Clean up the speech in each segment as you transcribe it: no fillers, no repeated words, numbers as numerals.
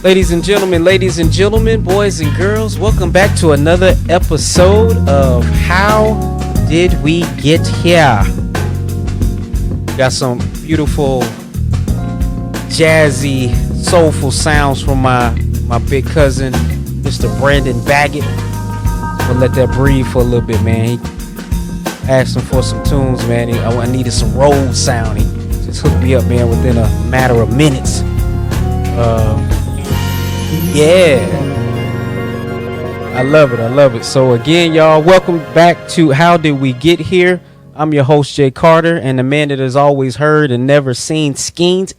Ladies and gentlemen, boys and girls, welcome back to another episode of How Did We Get Here? Got some beautiful, jazzy, soulful sounds from my big cousin, Mr. Brandon Baggett. We'll let that breathe for a little bit, man. He asked him for some tunes, man. I needed some roll sound. He just hooked me up, man, within a matter of minutes. Yeah, I love it. So again, y'all, welcome back to How Did We Get Here? I'm your host, Jay Carter, and the man that has always heard and never seen Skeens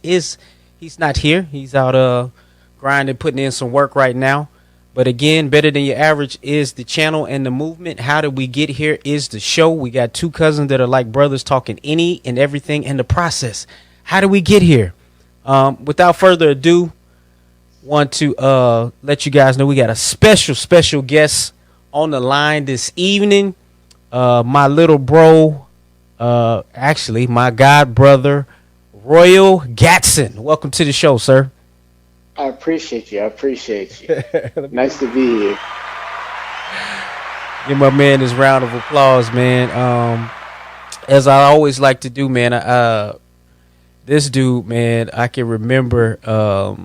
he's not here. He's out grinding, putting in some work right now. But again, Better Than Your Average is the channel and the movement. How Did We Get Here is the show. We got two cousins that are like brothers talking any and everything in the process. How did we get here? Without further ado, want to let you guys know we got a special guest on the line this evening. My little bro, actually my god brother, Royal Gatson. Welcome to the show, sir. I appreciate you. Nice to be here. Give my man this round of applause, man. As I always like to do, man, this dude, man, I can remember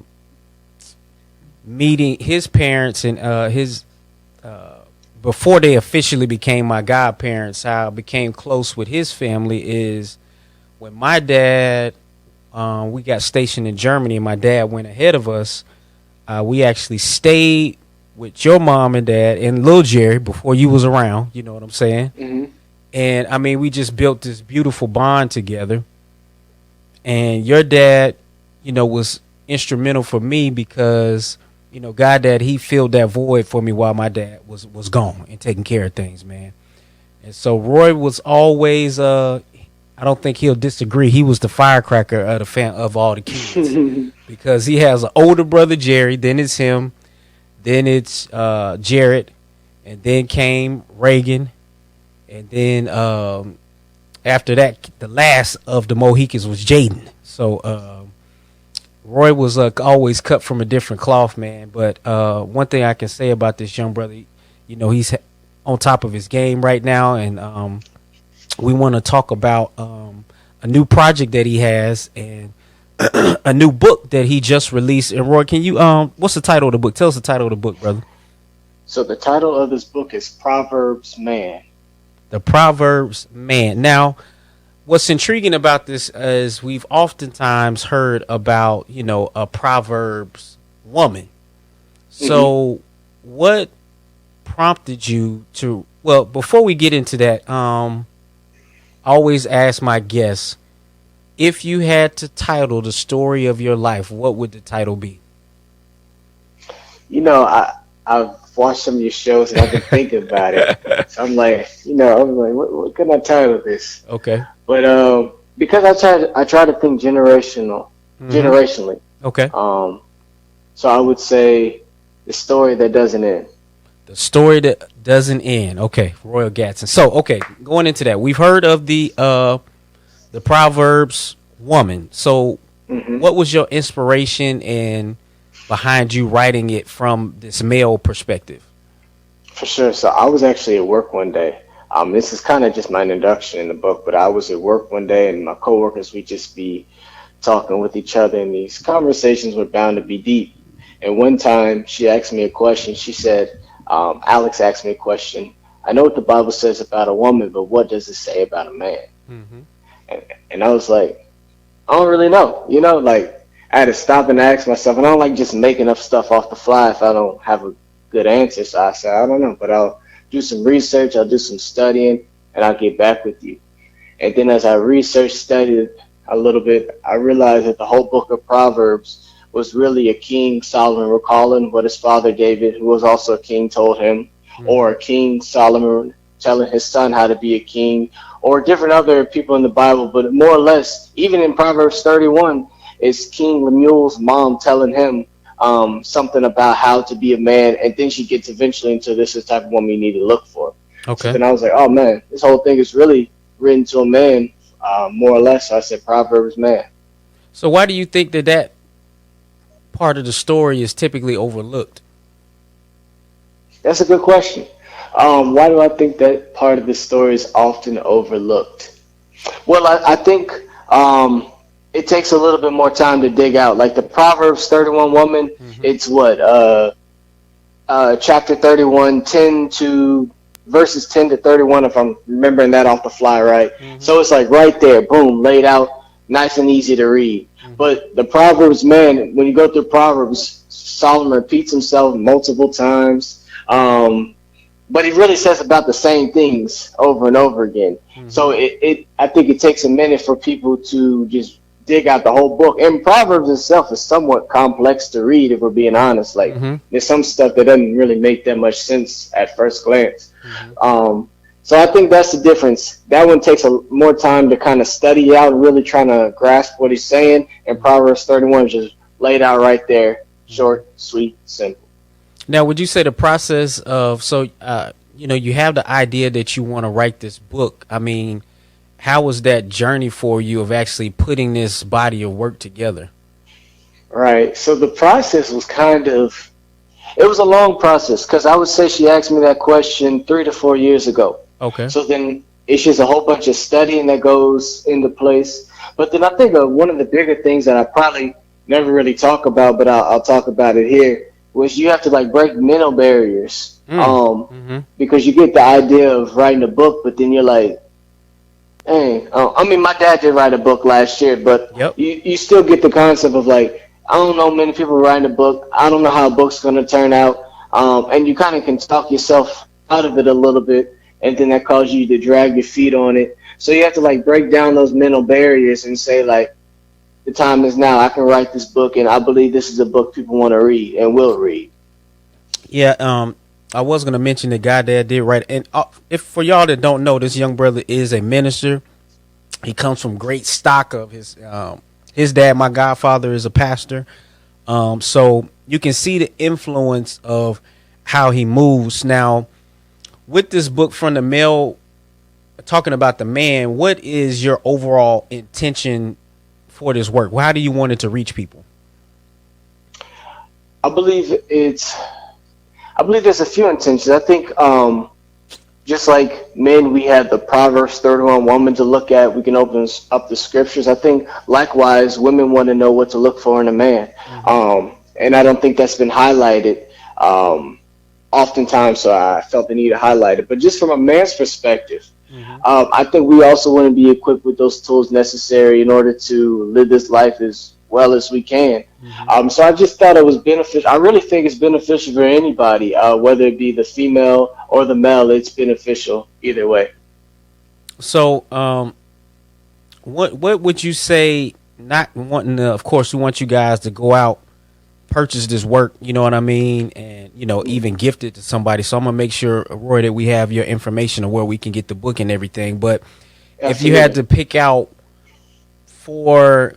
meeting his parents and his before they officially became my godparents. How I became close with his family is when my dad, we got stationed in Germany, and my dad went ahead of us. We actually stayed with your mom and dad and Lil Jerry before you was around. You know what I'm saying? Mm-hmm. And I mean, we just built this beautiful bond together. And your dad, you know, was instrumental for me because, you know, God, Dad, he filled that void for me while my dad was gone and taking care of things, man. And so Roy was always, I don't think he'll disagree. He was the firecracker of of all the kids because he has an older brother, Jerry. Then it's him. Then it's Jared. And then came Reagan. And then after that, the last of the Mohicans was Jaden. So Roy was always cut from a different cloth, man. But one thing I can say about this young brother, you know, he's on top of his game right now. And we want to talk about a new project that he has and a new book that he just released. And Roy, can you, what's the title of the book? Tell us the title of the book, brother. So the title of this book is Proverbs Man. The Proverbs Man. Now, what's intriguing about this is we've oftentimes heard about, you know, a Proverbs woman. So what prompted you to, well, before we get into that, I always ask my guests, if you had to title the story of your life, what would the title be? You know, I've watched some of your shows and I've been thinking about it. So I'm like, what can I title this? Okay. But because I try to think generationally. Okay. So I would say the story that doesn't end. The story that doesn't end. Okay, Royal Gatson. So, okay, going into that, we've heard of the Proverbs woman. So, what was your inspiration and behind you writing it from this male perspective? For sure. So I was actually at work one day. This is kind of just my introduction in the book, but I was at work one day and my coworkers, we'd just be talking with each other and these conversations were bound to be deep. And one time she asked me a question. She said, Alex asked me a question. I know what the Bible says about a woman, but what does it say about a man? And I was like, I don't really know. You know, like I had to stop and ask myself, and I don't like just making up stuff off the fly if I don't have a good answer. So I said, I don't know, but I'll do some research, I'll do some studying, and I'll get back with you. And then as I researched, studied a little bit, I realized that the whole book of Proverbs was really a King Solomon recalling what his father David, who was also a king, told him, or a King Solomon telling his son how to be a king, or different other people in the Bible. But more or less, even in Proverbs 31, it's King Lemuel's mom telling him something about how to be a man, and then she gets eventually into this is the type of woman you need to look for. Okay. So then I was like, oh man, this whole thing is really written to a man, more or less. So I said Proverbs Man. So why do you think that part of the story is typically overlooked? That's a good question. Why do I think that part of the story is often overlooked? Well, I think it takes a little bit more time to dig out. Like the Proverbs 31 woman, Mm-hmm. it's what chapter 31, 10 to verses 10 to 31, if I'm remembering that off the fly, right? Mm-hmm. So it's like right there, boom, laid out, nice and easy to read. Mm-hmm. But the Proverbs, man, when you go through Proverbs, Solomon repeats himself multiple times. But he really says about the same things over and over again. Mm-hmm. So I think it takes a minute for people to just dig out the whole book. And Proverbs itself is somewhat complex to read, if we're being honest. Like, Mm-hmm. there's some stuff that doesn't really make that much sense at first glance. Mm-hmm. So I think that's the difference. That one takes more time to kind of study out and really trying to grasp what he's saying. And Proverbs 31 is just laid out right there, short, sweet, simple. Now, would you say the process of, you have the idea that you want to write this book. I mean, how was that journey for you of actually putting this body of work together? Right. So the process was it was a long process, because I would say she asked me that question 3 to 4 years ago. Okay. So then it's just a whole bunch of studying that goes into place. But then I think one of the bigger things that I probably never really talk about, but I'll talk about it here, was you have to like break mental barriers. Mm-hmm. Because you get the idea of writing a book, but then you're like, hey, I mean, my dad did write a book last year, but Yep. you still get the concept of like, I don't know many people writing a book. I don't know how a book's going to turn out. And you kind of can talk yourself out of it a little bit, and then that causes you to drag your feet on it. So you have to like break down those mental barriers and say like, the time is now. I can write this book, and I believe this is a book people want to read and will read. Yeah. I was going to mention the guy that did write. And if for y'all that don't know, this young brother is a minister. He comes from great stock of his dad. My godfather is a pastor. So you can see the influence of how he moves. Now, with this book from the male, talking about the man, what is your overall intention for this work? How do you want it to reach people? I believe there's a few intentions. I think just like men, we have the Proverbs 31 woman to look at. We can open up the scriptures. I think likewise, women want to know what to look for in a man. Mm-hmm. And I don't think that's been highlighted oftentimes, so I felt the need to highlight it. But just from a man's perspective, Mm-hmm. I think we also want to be equipped with those tools necessary in order to live this life as well as we can. Mm-hmm. So I just thought it was beneficial. I really think it's beneficial for anybody, whether it be the female or the male. It's beneficial either way. So, what would you say? Not wanting to, of course, we want you guys to go out, purchase this work. You know what I mean, and even gift it to somebody. So I'm gonna make sure, Roy, that we have your information of where we can get the book and everything. But Absolutely. if you had to pick out for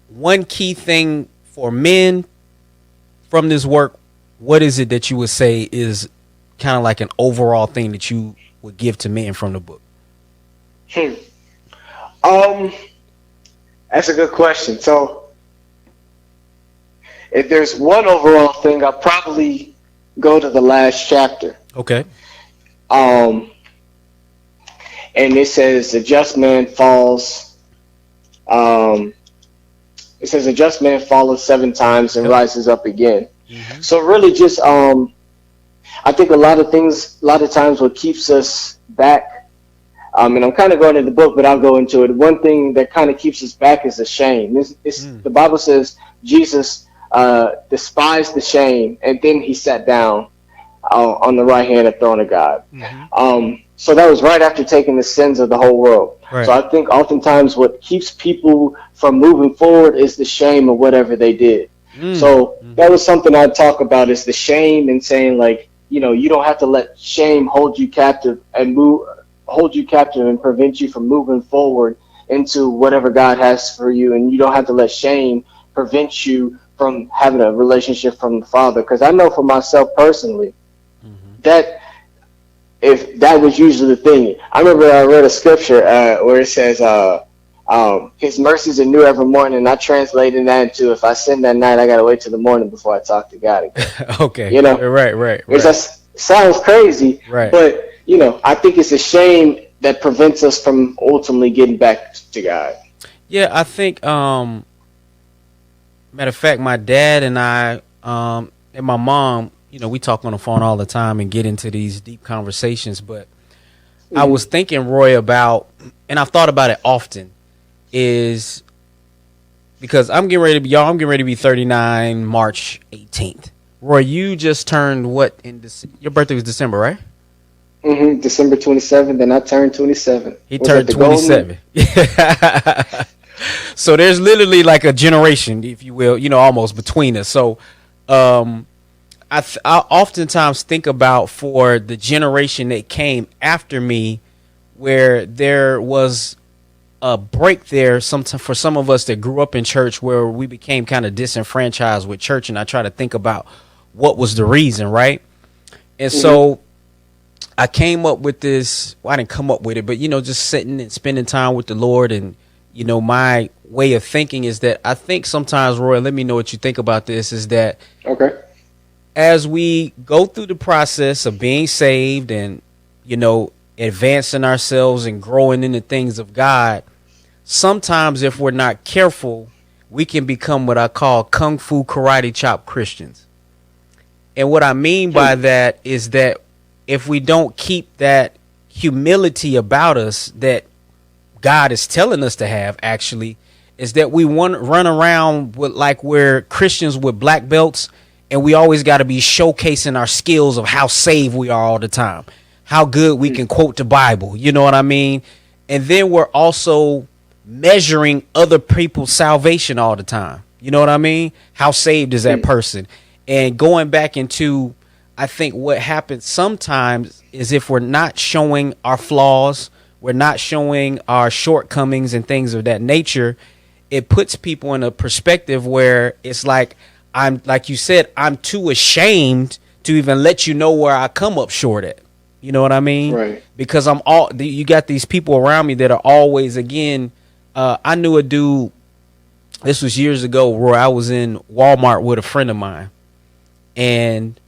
one key thing for men from this work, what is it that you would say is kind of like an overall thing that you would give to men from the book? That's a good question. So if there's one overall thing, I'll probably go to the last chapter. Okay. And it says a just man falls. It says a just man falls 7 times and rises up again. Mm-hmm. So really just I think a lot of times what keeps us back, and I'm kind of going into the book, but I'll go into it. One thing that kind of keeps us back is the shame. The Bible says Jesus despised the shame, and then he sat down on the right hand of the throne of God. Mm-hmm. So that was right after taking the sins of the whole world. Right. So I think oftentimes what keeps people from moving forward is the shame of whatever they did. So that was something I'd talk about, is the shame, and saying like, you don't have to let shame hold you captive and prevent you from moving forward into whatever God has for you. And you don't have to let shame prevent you from having a relationship from the Father. Because I know for myself personally, that if that was usually the thing. I remember I read a scripture where it says, His mercies are new every morning. And I translated that into, if I sin that night, I gotta wait till the morning before I talk to God again. Okay. You know, Right. which sounds crazy, Right. but I think it's a shame that prevents us from ultimately getting back to God. Yeah, I think. Matter of fact, my dad and I, and my mom, we talk on the phone all the time and get into these deep conversations. But I was thinking, Roy, about, and I've thought about it often, is because I'm getting ready to be 39 March 18th. Roy, you just turned what your birthday was December, right? December 27th, and I turned 27. He turned 27. So there's literally like a generation, if you will, almost between us. So I oftentimes think about for the generation that came after me, where there was a break there for some of us that grew up in church, where we became kind of disenfranchised with church. And I try to think about what was the reason, right? And so I came up with this. Well, I didn't come up with it, but just sitting and spending time with the Lord. And my way of thinking is that I think sometimes, Roy, let me know what you think about this, is that as we go through the process of being saved and advancing ourselves and growing in the things of God, sometimes if we're not careful, we can become what I call kung fu karate chop Christians. And what I mean by that is that if we don't keep that humility about us that God is telling us to have, actually, is that we run around with like we're Christians with black belts, and we always got to be showcasing our skills of how saved we are all the time, how good we can quote the Bible. You know what I mean? And then we're also measuring other people's salvation all the time. You know what I mean? How saved is that person? And going back into, I think what happens sometimes is if we're not showing our flaws, we're not showing our shortcomings and things of that nature, it puts people in a perspective where it's like, like you said, I'm too ashamed to even let you know where I come up short at. You know what I mean? Right. Because you got these people around me that are always, again, I knew a dude, this was years ago, where I was in Walmart with a friend of mine. And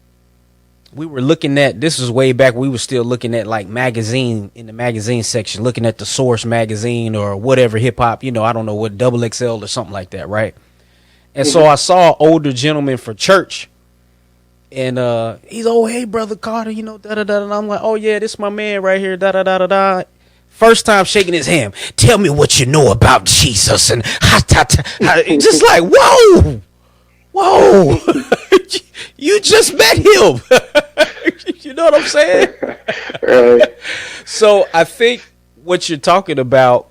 we were looking at, this was way back, we were still looking at like magazine, in the magazine section, looking at the Source magazine or whatever, hip hop, I don't know what, XXL or something like that, right? And so I saw an older gentleman for church, and he's, oh, hey, Brother Carter, da-da-da. And I'm like, oh, yeah, this is my man right here, da-da-da-da-da. First time shaking his hand. Tell me what you know about Jesus. And just like, whoa. You just met him. You know what I'm saying? Right. So I think what you're talking about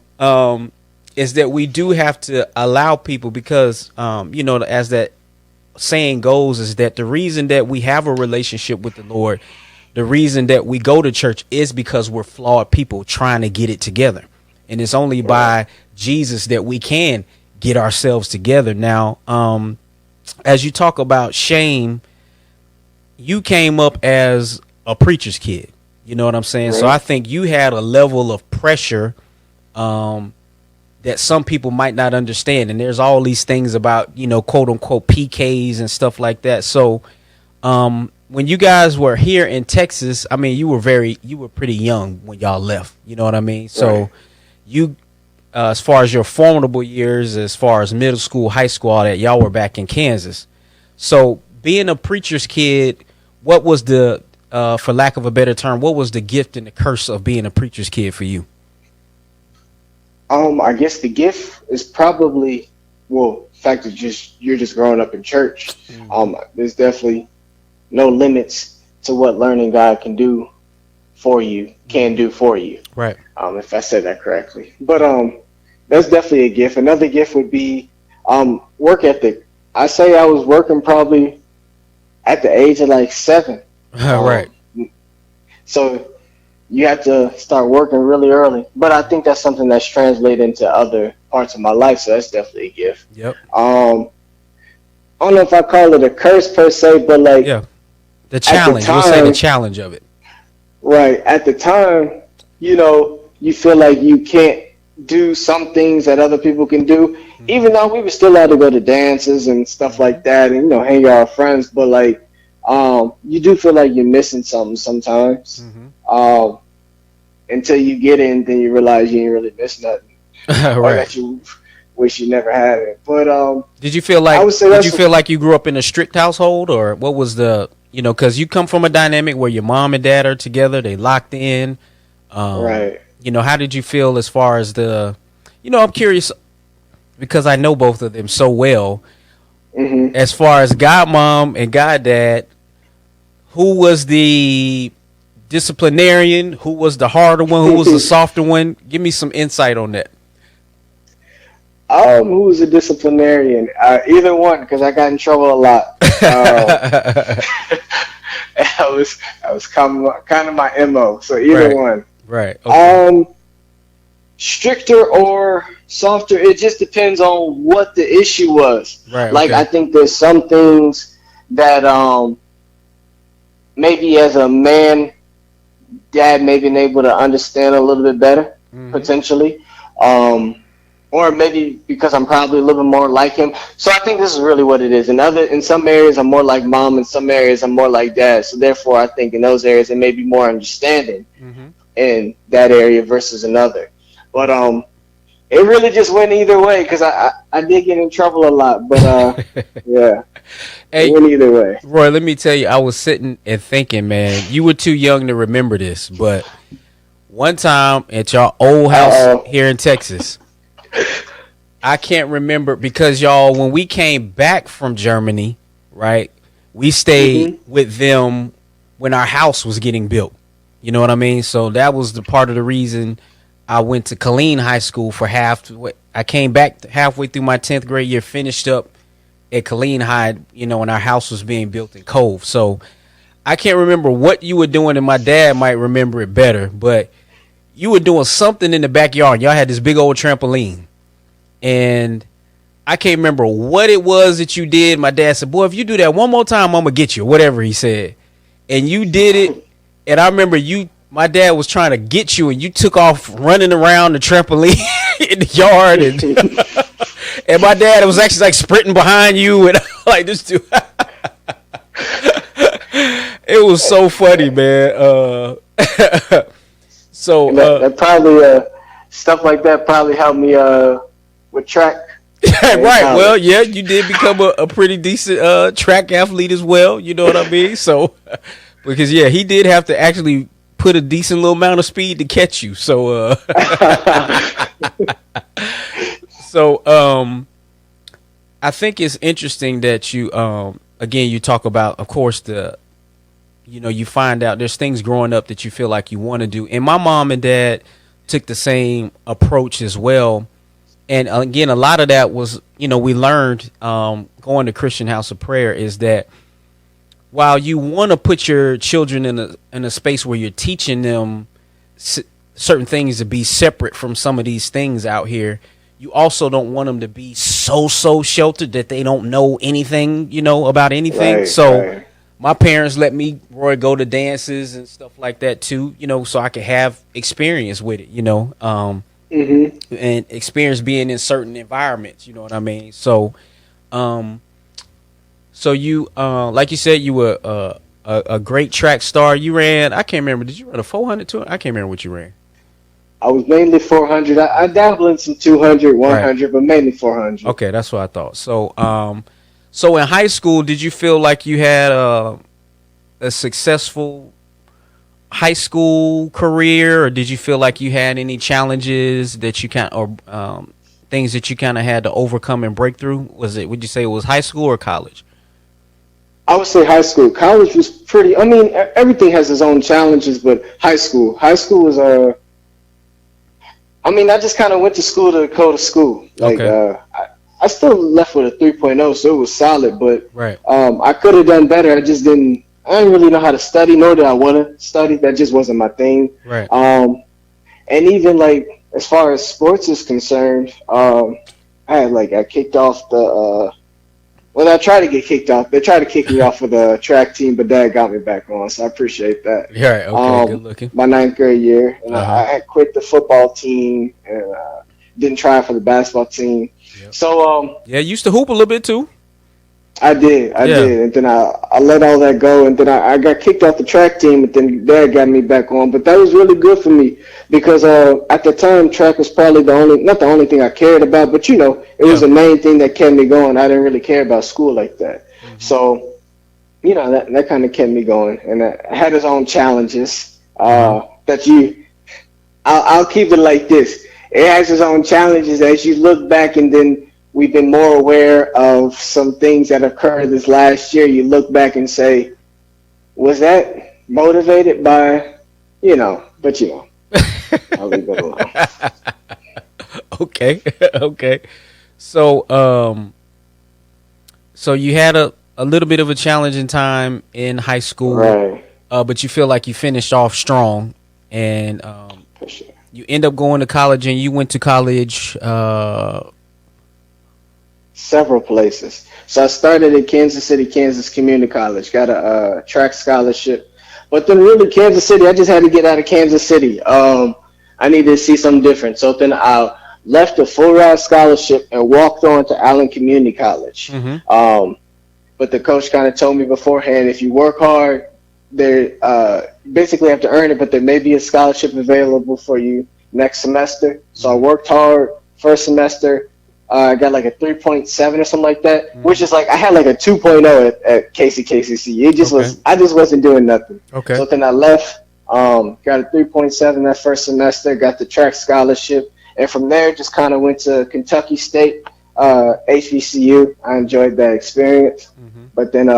is that we do have to allow people, because, as that saying goes, is that the reason that we have a relationship with the Lord, the reason that we go to church, is because we're flawed people trying to get it together. And it's only by Jesus that we can get ourselves together. Now, as you talk about shame, you came up as a preacher's kid. You know what I'm saying? Right. So I think you had a level of pressure that some people might not understand. And there's all these things about, quote unquote PKs and stuff like that. So when you guys were here in Texas, I mean, you were pretty young when y'all left. You know what I mean? So right. You, as far as your formidable years, as far as middle school, high school, all that, y'all were back in Kansas. So being a preacher's kid, what was the, for lack of a better term, what was the gift and the curse of being a preacher's kid for you? I guess the gift is probably, the fact that you're just growing up in church. There's definitely no limits to what learning God can do for you. Right. If I said that correctly. But that's definitely a gift. Another gift would be work ethic. I say I was working probably at the age of like 7. Right. So you have to start working really early. But I think that's something that's translated into other parts of my life. So that's definitely a gift. Yep. I don't know if I call it a curse per se, but like, yeah, the challenge. We'll say the challenge of it. Right. At the time, you feel like you can't do some things that other people can do. Mm-hmm. Even though we were still allowed to go to dances and stuff Mm-hmm. like that, and hang out with friends, but like, you do feel like you're missing something sometimes. Mm-hmm. Um, until you get in, then you realize you ain't really miss nothing, or Right. that you wish you never had it. But Did you feel I like would say did you that's feel like you grew up in a strict household, or what was the because you come from a dynamic where your mom and dad are together, they locked in. right. How did you feel as far as I'm curious because I know both of them so well. Hmm. As far as godmom and goddad, who was the disciplinarian? Who was the harder one? Who was the softer one? Give me some insight on that. Who was a disciplinarian? Either one, because I got in trouble a lot. Um, that was kind of my mo. So either Right, one. right, okay, Um, Stricter or softer, it just depends on what the issue was. right, Like, I okay. think there's some things that maybe as a man, dad may been able to understand a little bit better, Hmm. potentially. Um, or maybe because I'm probably a little bit more like him. So I think this is really what it is. In some areas I'm more like mom, in some areas I'm more like dad. So therefore I think in those areas it may be more understanding Hmm. in that area versus another. But it really just went either way because I did get in trouble a lot. But yeah, it Hey, went either way. Roy, let me tell you, I was sitting and thinking, man, you were too young to remember this, but one time at your old house Uh oh. here in Texas, I can't remember because y'all, when we came back from Germany, right, we stayed Mhm. with them when our house was getting built. You know what I mean? So that was the part of the reason I went to Killeen High School for I came back halfway through my 10th grade year, finished up at Killeen High, when our house was being built in Cove. So I can't remember what you were doing, and my dad might remember it better, but you were doing something in the backyard. Y'all had this big old trampoline. And I can't remember what it was that you did. My dad said, "Boy, if you do that one more time, I'm gonna get you," whatever he said. And you did it. And I remember my dad was trying to get you, and you took off running around the trampoline in the yard, and and my dad was actually like sprinting behind you, and like this dude. It was so funny, man. So And that probably stuff like that probably helped me with track in right. Well, yeah, college. you did become a pretty decent track athlete as well. You know what I mean? So, because yeah, he did have to actually put a decent little amount of speed to catch you. So, so I think it's interesting that you again you talk about, of course, you find out there's things growing up that you feel like you want to do, and my mom and dad took the same approach as well. And again, a lot of that was, we learned going to Christian House of Prayer is that while you want to put your children in a space where you're teaching them certain things to be separate from some of these things out here, you also don't want them to be so sheltered that they don't know anything, about anything. Right, So right. my parents let me, Roy, go to dances and stuff like that too, so I could have experience with it, Hmm. and experience being in certain environments. You know what I mean? So, um, so you, like you said, you were a great track star. You ran. I can't remember. Did you run a 400 too? I can't remember what you ran. I was mainly 400. I dabbled in some 200, Right. 100, but mainly 400. Okay, that's what I thought. So, so in high school, did you feel like you had a successful high school career, or did you feel like you had any challenges that you things that you kind of had to overcome and break through? Would you say it was high school or college? I would say high school. College was pretty. I mean, everything has its own challenges, but high school was I mean, I just kind of went to school to go to school. Like, Okay. I still left with a 3.0, so it was solid. But Right. I could have done better. I just didn't. I didn't really know how to study, nor did I want to study. That just wasn't my thing. Right. And even like as far as sports is concerned, I kicked off the. Well, I tried to get kicked off. They tried to kick me off of the track team, but Dad got me back on, so I appreciate that. Yeah. Right. Okay. Good looking. My ninth grade year, and Uh huh. I had quit the football team, and didn't try for the basketball team. Yep. So Yeah, you used to hoop a little bit too. I did, Yeah. and then I let all that go, and then I got kicked off the track team, and then Dad got me back on. But that was really good for me because at the time track was probably not the only thing I cared about, but it was Yeah. the main thing that kept me going. I didn't really care about school like that, Hmm. so that kind of kept me going, and it had its own challenges. Uh-huh. I'll keep it like this. It has its own challenges as you look back, and then we've been more aware of some things that occurred this last year. You look back and say, was that motivated by, but I'll leave it alone. Okay. Okay. So, so you had a little bit of a challenging time in high school, Right, but you feel like you finished off strong, and for sure. you end up going to college, and you went to college. Several places. So I started at Kansas City, Kansas Community College, got a track scholarship. But then really Kansas City, I just had to get out of Kansas City. I needed to see something different. So then I left a full ride scholarship and walked on to Allen Community College. Mhm. But the coach kind of told me beforehand, if you work hard, there basically have to earn it, but there may be a scholarship available for you next semester. So I worked hard first semester. I got like a 3.7 or something like that, which is like I had like a 2.0 at KCC. It just Okay. I just wasn't doing nothing. Okay. So then I left, got a 3.7 that first semester, got the track scholarship, and from there just kind of went to Kentucky State, HBCU. I enjoyed that experience, Mhm. but then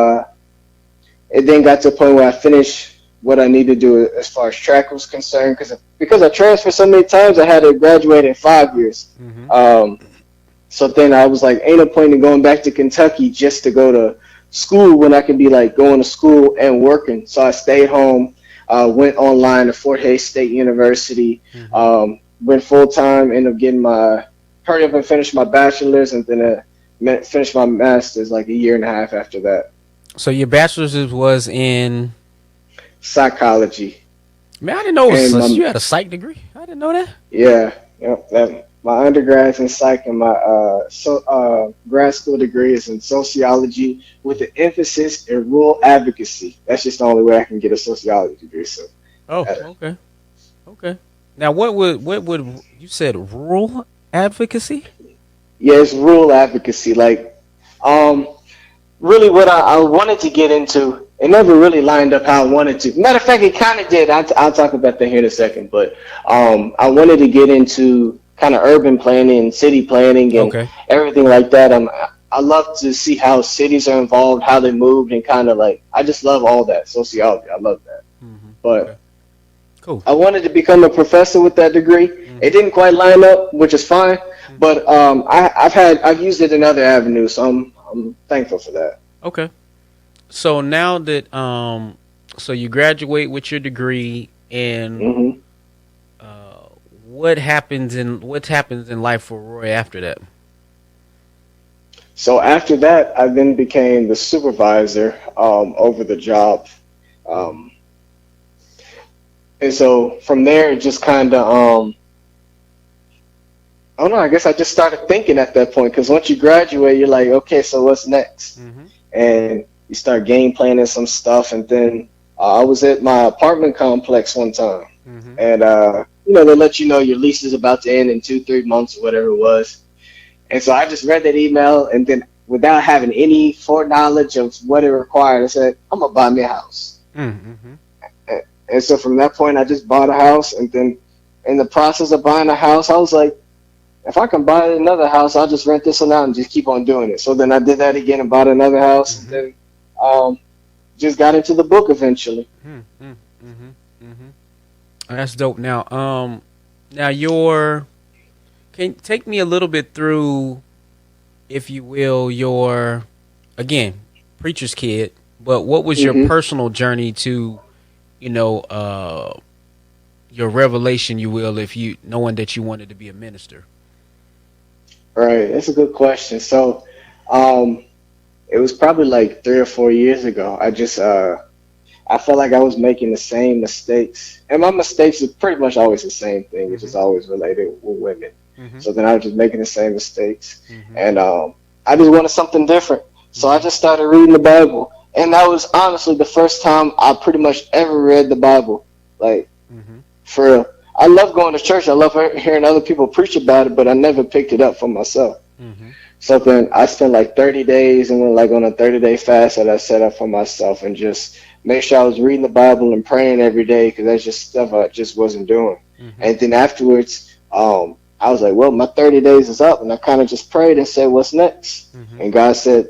it then got to a point where I finished what I needed to do as far as track was concerned, because I transferred so many times, I had to graduate in 5 years. Mhm. So then I was like, ain't no point in going back to Kentucky just to go to school when I can be like going to school and working. So I stayed home, went online to Fort Hays State University, went full time, ended up getting hurry up and finish my bachelor's, and then finished my master's like a year and a half after that. So your bachelor's was in. Psychology. Man, I didn't know And you had a psych degree. I didn't know that. Yeah, my undergrad's in psych, and my grad school degree is in sociology with an emphasis in rural advocacy. That's just the only way I can get a sociology degree. So, Oh, okay. Okay. Now, what would you said rural advocacy? yeah, it's rural advocacy. Like, really, what I wanted to get into, it never really lined up how I wanted to. Matter of fact, it kind of did. I'll talk about that here in a second. But I wanted to get into kind of urban planning, city planning, and Okay. everything like that. I love to see how cities are involved, how they moved, and kind of like I just love all that sociology. I love that. Mhm. But Okay. Cool. I wanted to become a professor with that degree. It didn't quite line up, which is fine. But I've used it in other avenues, so I'm thankful for that. Okay. So now that so you graduate with your degree, and hmm what happens in life for Roy after that? So after that, I then became the supervisor over the job, um, and so from there, it just kind of I don't know. I guess I just started thinking at that point, because once you graduate, you're like, okay, so what's next? Mm-hmm. And you start game planning some stuff, and then I was at my apartment complex one time, Mm-hmm. and they let you know your lease is about to end in 2-3 months or whatever it was. And so I just read that email, and then without having any foreknowledge of what it required, I said, I'm gonna buy me a house. Mm-hmm. And so from that point, I just bought a house, and then in the process of buying a house, I was like, if I can buy another house, I'll just rent this one out and just keep on doing it. So then I did that again and bought another house, and then just got into the book eventually. Mm-hmm. Mm-hmm. That's dope. Now, now can you take me a little bit through, if you will, your again preacher's kid, but what was your personal journey to, your revelation, you will, if you knowing that you wanted to be a minister? Right, that's a good question. So, it was probably like 3 or 4 years ago. I felt like I was making the same mistakes, and my mistakes are pretty much always the same thing. It's just always related with women. Mm-hmm. So then I was just making the same mistakes. Mm-hmm. And I just wanted something different. So I just started reading the Bible. And that was honestly the first time I pretty much ever read the Bible. Like, Mm-hmm. for real. I love going to church. I love hearing other people preach about it, but I never picked it up for myself. Mm-hmm. So then I spent like 30 days and went like on a 30-day fast that I set up for myself and just make sure I was reading the Bible and praying every day because that's just stuff I just wasn't doing. Mm-hmm. And then afterwards, I was like, well, my 30 days is up. And I kind of just prayed and said, what's next? Mm-hmm. And God said,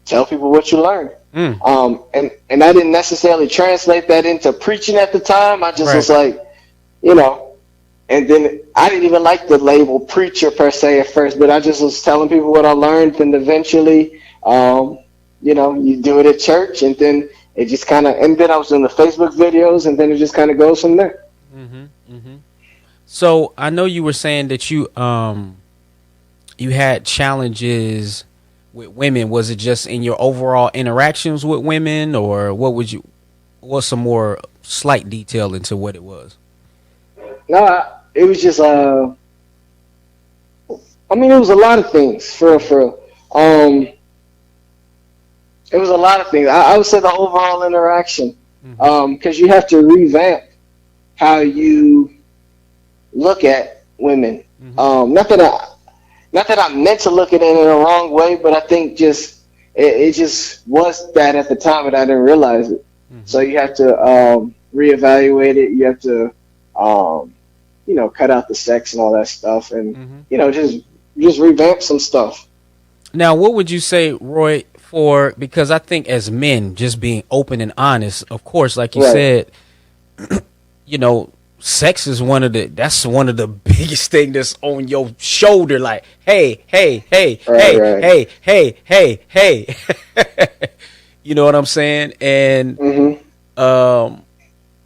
tell people what you learned. Mm. And I didn't necessarily translate that into preaching at the time. I just was like, you know, and then I didn't even like the label preacher per se at first, but I just was telling people what I learned. And eventually, you know, you do it at church, and then it just kind of, and then I was doing the Facebook videos, and then it just kind of goes from there. Mm-hmm. Mm-hmm. So I know you were saying that you had challenges with women. Was it just in your overall interactions with women, or what's some more slight detail into what it was? No, it was just, I mean, it was a lot of things, for real. It was a lot of things. I would say the overall interaction, because you have to revamp how you look at women. Mm-hmm. Not that I meant to look at it in a wrong way, but I think just it just was that at the time, and I didn't realize it. Mm-hmm. So you have to reevaluate it. You have to, you know, cut out the sex and all that stuff, and you know, just revamp some stuff. Now, what would you say, Roy? Because I think as men, just being open and honest, of course, like you said, you know, sex is one of the biggest thing that's on your shoulder. Like, hey, you know what I'm saying? And,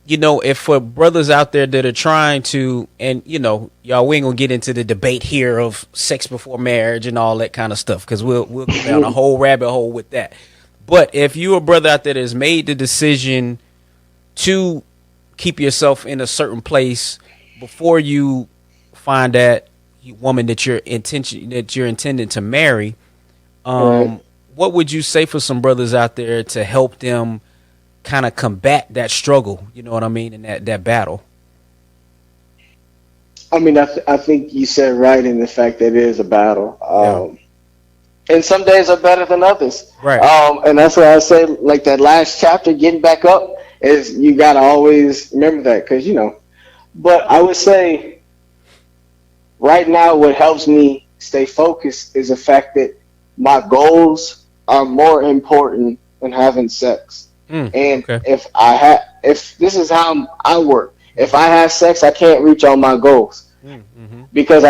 you know, if for brothers out there that are trying to, and you know, y'all, we ain't gonna get into the debate here of sex before marriage and all that kind of stuff, because we'll go down a whole rabbit hole with that. But if you're a brother out there that has made the decision to keep yourself in a certain place before you find that woman that you're intending to marry, what would you say for some brothers out there to help them kind of combat that struggle, you know what I mean, in that battle? I mean, I think you said right in the fact that it is a battle. And some days are better than others. Right. And that's why I say, like, that last chapter, getting back up, is you got to always remember that, because, you know. But I would say right now what helps me stay focused is the fact that my goals are more important than having sex. And if this is how I work, if I have sex, I can't reach all my goals because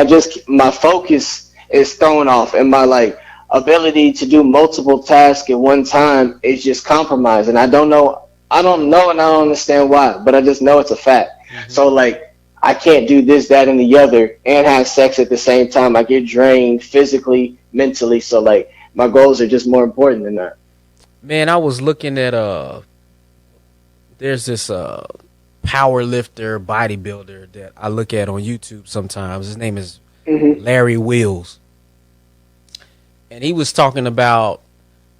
my focus is thrown off, and my ability to do multiple tasks at one time is just compromised. And I don't know, and I don't understand why, but I just know it's a fact. So I can't do this, that, and the other and have sex at the same time. I get drained physically, mentally. So my goals are just more important than that. Man, I was looking at there's this power lifter, bodybuilder that I look at on YouTube sometimes. His name is Larry Wheels. And he was talking about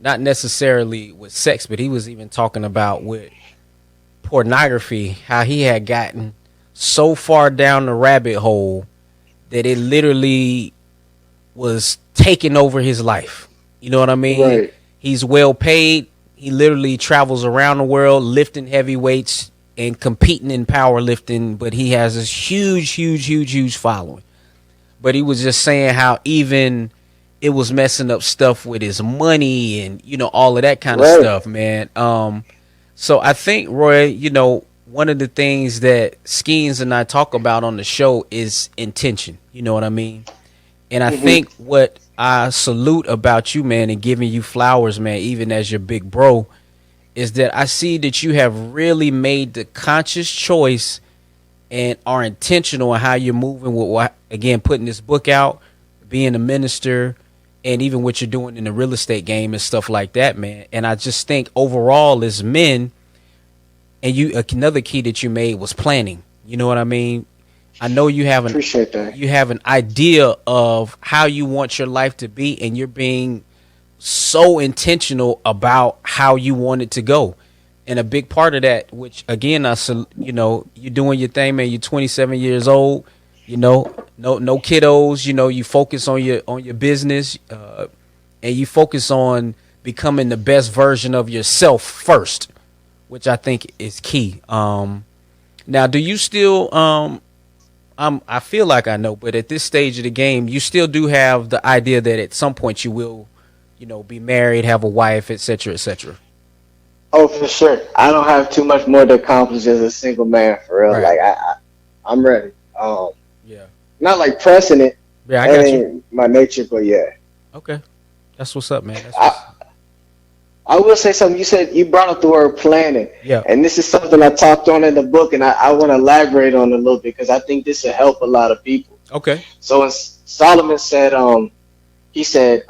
not necessarily with sex, but he was even talking about with pornography, how he had gotten so far down the rabbit hole that it literally was taking over his life. You know what I mean? Right. He's well paid. He literally travels around the world lifting heavy weights and competing in powerlifting, but he has this huge following. But he was just saying how even it was messing up stuff with his money and, you know, all of that kind of stuff, man. So I think, Roy, you know, one of the things that Skeens and I talk about on the show is intention. You know what I mean? And I think what I salute about you, man, and giving you flowers, man, even as your big bro, is that I see that you have really made the conscious choice and are intentional in how you're moving with, again, putting this book out, being a minister, and even what you're doing in the real estate game and stuff like that, man. And I just think overall as men, and another key that you made was planning. You know what I mean? I know you have Appreciate that. an idea of how you want your life to be, and you're being so intentional about how you want it to go. And a big part of that, which again, you're doing your thing, man. You're 27 years old. No kiddos. You focus on your business, and you focus on becoming the best version of yourself first, which I think is key. Now, do you still? I feel like I know, but at this stage of the game, you still do have the idea that at some point you will, be married, have a wife, et cetera, et cetera. Oh, for sure. I don't have too much more to accomplish as a single man, for real. Right. Like I'm ready. Yeah. Not like pressing it. Yeah, I That got you. ain't my nature, but yeah. Okay. That's what's up, man. I will say something. You said you brought up the word planning, Yeah. and this is something I talked on in the book, and I want to elaborate on it a little bit because I think this will help a lot of people. Okay. So when Solomon said, he said,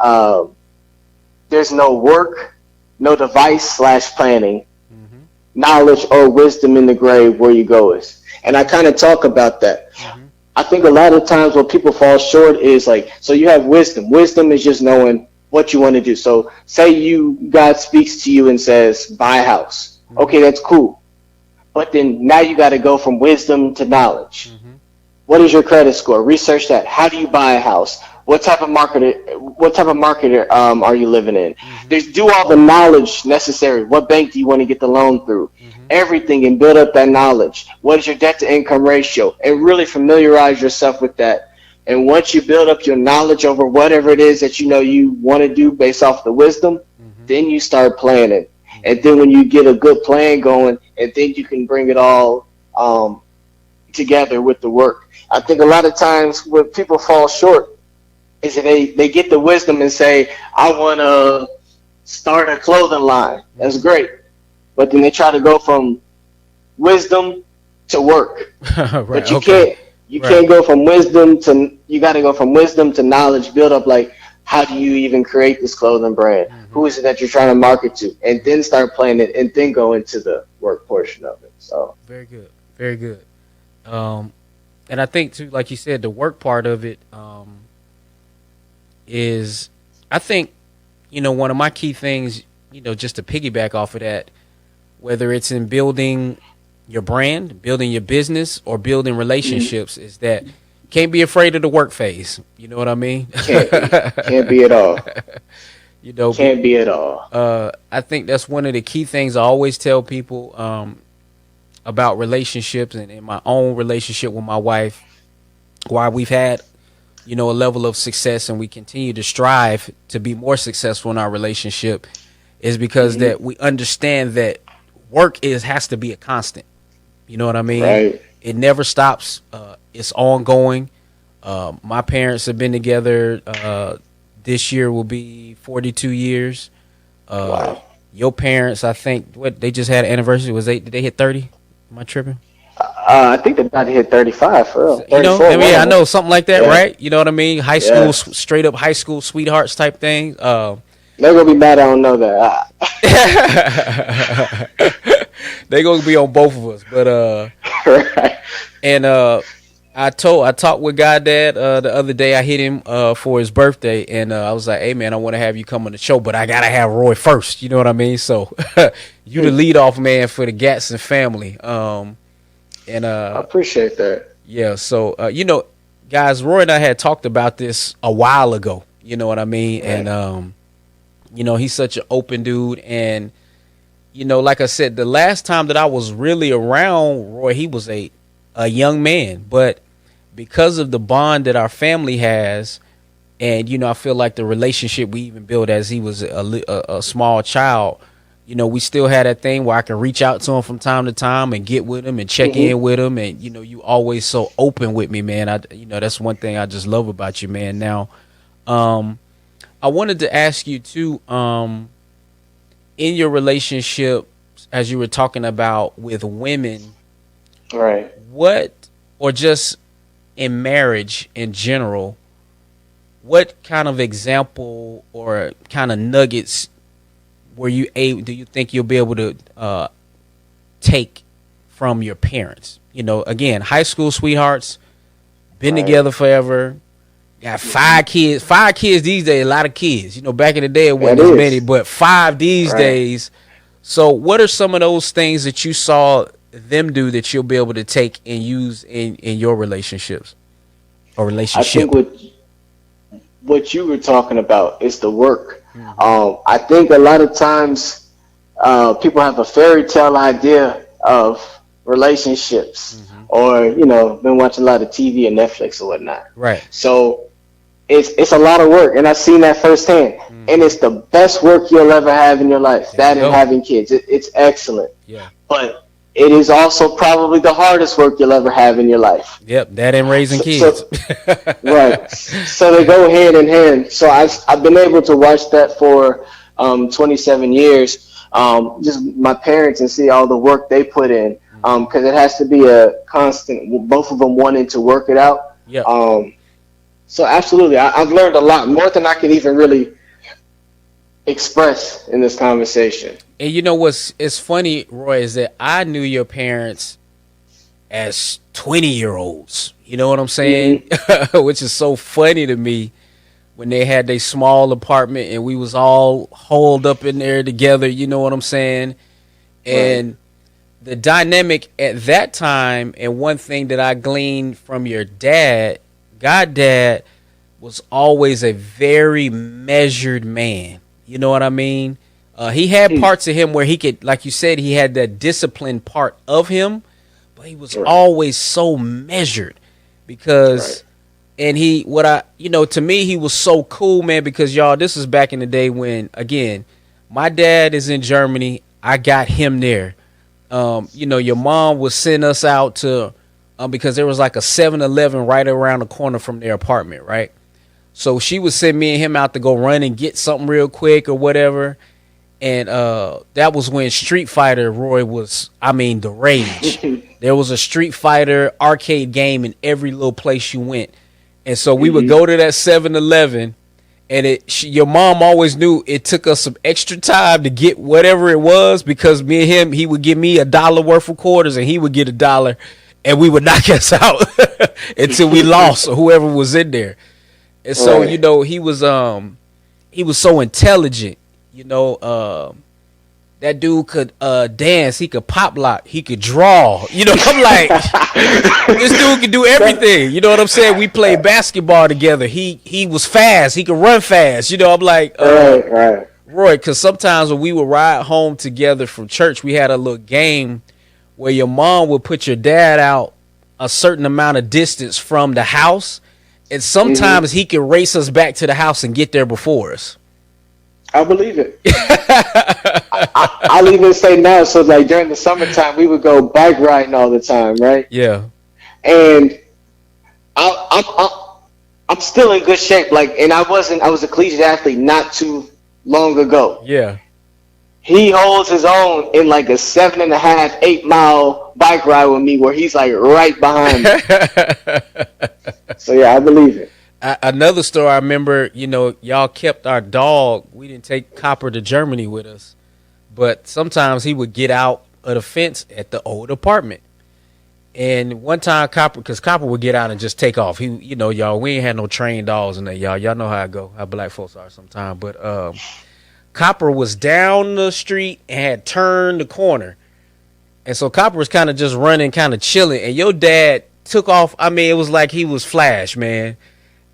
"There's no work, no device / planning, Mm-hmm. knowledge or wisdom in the grave where you go is." And I kind of talk about that. Mm-hmm. I think a lot of times what people fall short is like, so you have wisdom. Wisdom is just knowing what you want to do. So say God speaks to you and says, buy a house. Mm-hmm. Okay, that's cool. But then now you got to go from wisdom to knowledge. Mm-hmm. What is your credit score? Research that. How do you buy a house? What type of marketer are you living in? Mm-hmm. Do all the knowledge necessary. What bank do you want to get the loan through? Mm-hmm. Everything, and build up that knowledge. What is your debt to income ratio? And really familiarize yourself with that. And once you build up your knowledge over whatever it is that you want to do based off the wisdom, Mm-hmm. then you start planning. And then when you get a good plan going, and then you can bring it all together with the work. I think a lot of times where people fall short is that they get the wisdom and say, I want to start a clothing line. That's great. But then they try to go from wisdom to work. Right. But you Okay. can't go from wisdom to, you got to go from wisdom to knowledge, build up like, how do you even create this clothing brand? Mm-hmm. Who is it that you're trying to market to? And then start planning it and then go into the work portion of it. So Very good. Very good. And I think too, like you said, the work part of it is, I think, one of my key things, just to piggyback off of that, whether it's in building your brand, building your business, or building relationships, is that can't be afraid of the work phase. You know what I mean? can't be at all. Can't be at all. I think that's one of the key things I always tell people about relationships, and in my own relationship with my wife, why we've had, a level of success and we continue to strive to be more successful in our relationship, is because that we understand that work has to be a constant. You know what I mean? Right. It never stops. It's ongoing. My parents have been together. This year will be 42 years. Wow. Your parents, I think, they just had an anniversary. Did they hit 30? Am I tripping? I think they're about to hit 35 for real. 34, I know, something like that, Yeah. right? You know what I mean? High school, Yeah. straight up high school sweethearts type thing. They're gonna be mad I don't know that. They gonna be on both of us, but Right. and I talked with Goddad the other day. I hit him for his birthday, and I was like, "Hey man, I want to have you come on the show, but I gotta have Roy first." You know what I mean? So you the lead off man for the Gatson family. And I appreciate that. yeah, so guys, Roy and I had talked about this a while ago. You know what I mean? Right. And he's such an open dude, and like I said, the last time that I was really around Roy, he was a young man, but because of the bond that our family has, and I feel like the relationship we even built as he was a small child, we still had that thing where I can reach out to him from time to time and get with him and check in with him, and you always so open with me, man. That's one thing I just love about you, man. Now, I wanted to ask you too, in your relationship, as you were talking about with women, Right. or just in marriage in general, what kind of example or kind of nuggets do you think you'll be able to take from your parents? Again, high school sweethearts, been together forever. Got 5 kids. 5 kids these days, a lot of kids. You know, back in the day it wasn't as many, but 5 these days. So what are some of those things that you saw them do that you'll be able to take and use in your relationships or relationship? I think what you were talking about is the work. I think a lot of times people have a fairy tale idea of relationships, or been watching a lot of TV and Netflix or whatnot. Right. So it's a lot of work, and I've seen that firsthand. And it's the best work you'll ever have in your life. That and having kids, it's excellent. Yeah. But it is also probably the hardest work you'll ever have in your life. Yep, that and raising kids. Right. So they go hand in hand. So I've been able to watch that for 27 years. Just my parents, and see all the work they put in. Because it has to be a constant, both of them wanting to work it out. Yeah. So absolutely, I've learned a lot, more than I can even really express in this conversation. And you know it's funny, Roy, is that I knew your parents as 20-year-olds. You know what I'm saying? Which is so funny to me, when they had their small apartment and we was all holed up in there together. You know what I'm saying? And the dynamic at that time, and one thing that I gleaned from your dad, goddad, was always a very measured man. You know what I mean? He had parts of him where he could, like you said, he had that disciplined part of him, but he was always so measured because, and to me, he was so cool, man, because y'all, this is back in the day when, again, my dad is in Germany. I got him there. Your mom would send us out to, because there was like a 7-Eleven right around the corner from their apartment, right? So she would send me and him out to go run and get something real quick or whatever. And that was when Street Fighter, Roy, was, the rage. There was a Street Fighter arcade game in every little place you went. And so we would go to that 7-Eleven, and your mom always knew it took us some extra time to get whatever it was, because me and him, he would give me $1 worth of quarters and he would get $1, and we would knock us out until we lost, or whoever was in there. And so, he was so intelligent. That dude could dance, he could pop lock, he could draw. I'm like, this dude could do everything. You know what I'm saying? We played basketball together. He was fast, he could run fast. I'm like, Roy, because sometimes when we would ride home together from church, we had a little game where your mom would put your dad out a certain amount of distance from the house, and sometimes he could race us back to the house and get there before us. I believe it. I'll even say now, so like during the summertime, we would go bike riding all the time, right? Yeah. And I'm still in good shape. Like, and I was a collegiate athlete not too long ago. Yeah. He holds his own in like a 7.5, 8 mile bike ride with me, where he's like right behind me. So yeah, I believe it. Another story I remember, y'all kept our dog. We didn't take Copper to Germany with us, but sometimes he would get out of the fence at the old apartment. And one time Copper would get out and just take off. Y'all, we ain't had no trained dogs in there, y'all. Y'all know how it go, how black folks are sometimes. But Copper was down the street and had turned the corner. And so Copper was kind of just running, kind of chilling. And your dad took off. it was like he was Flash, man.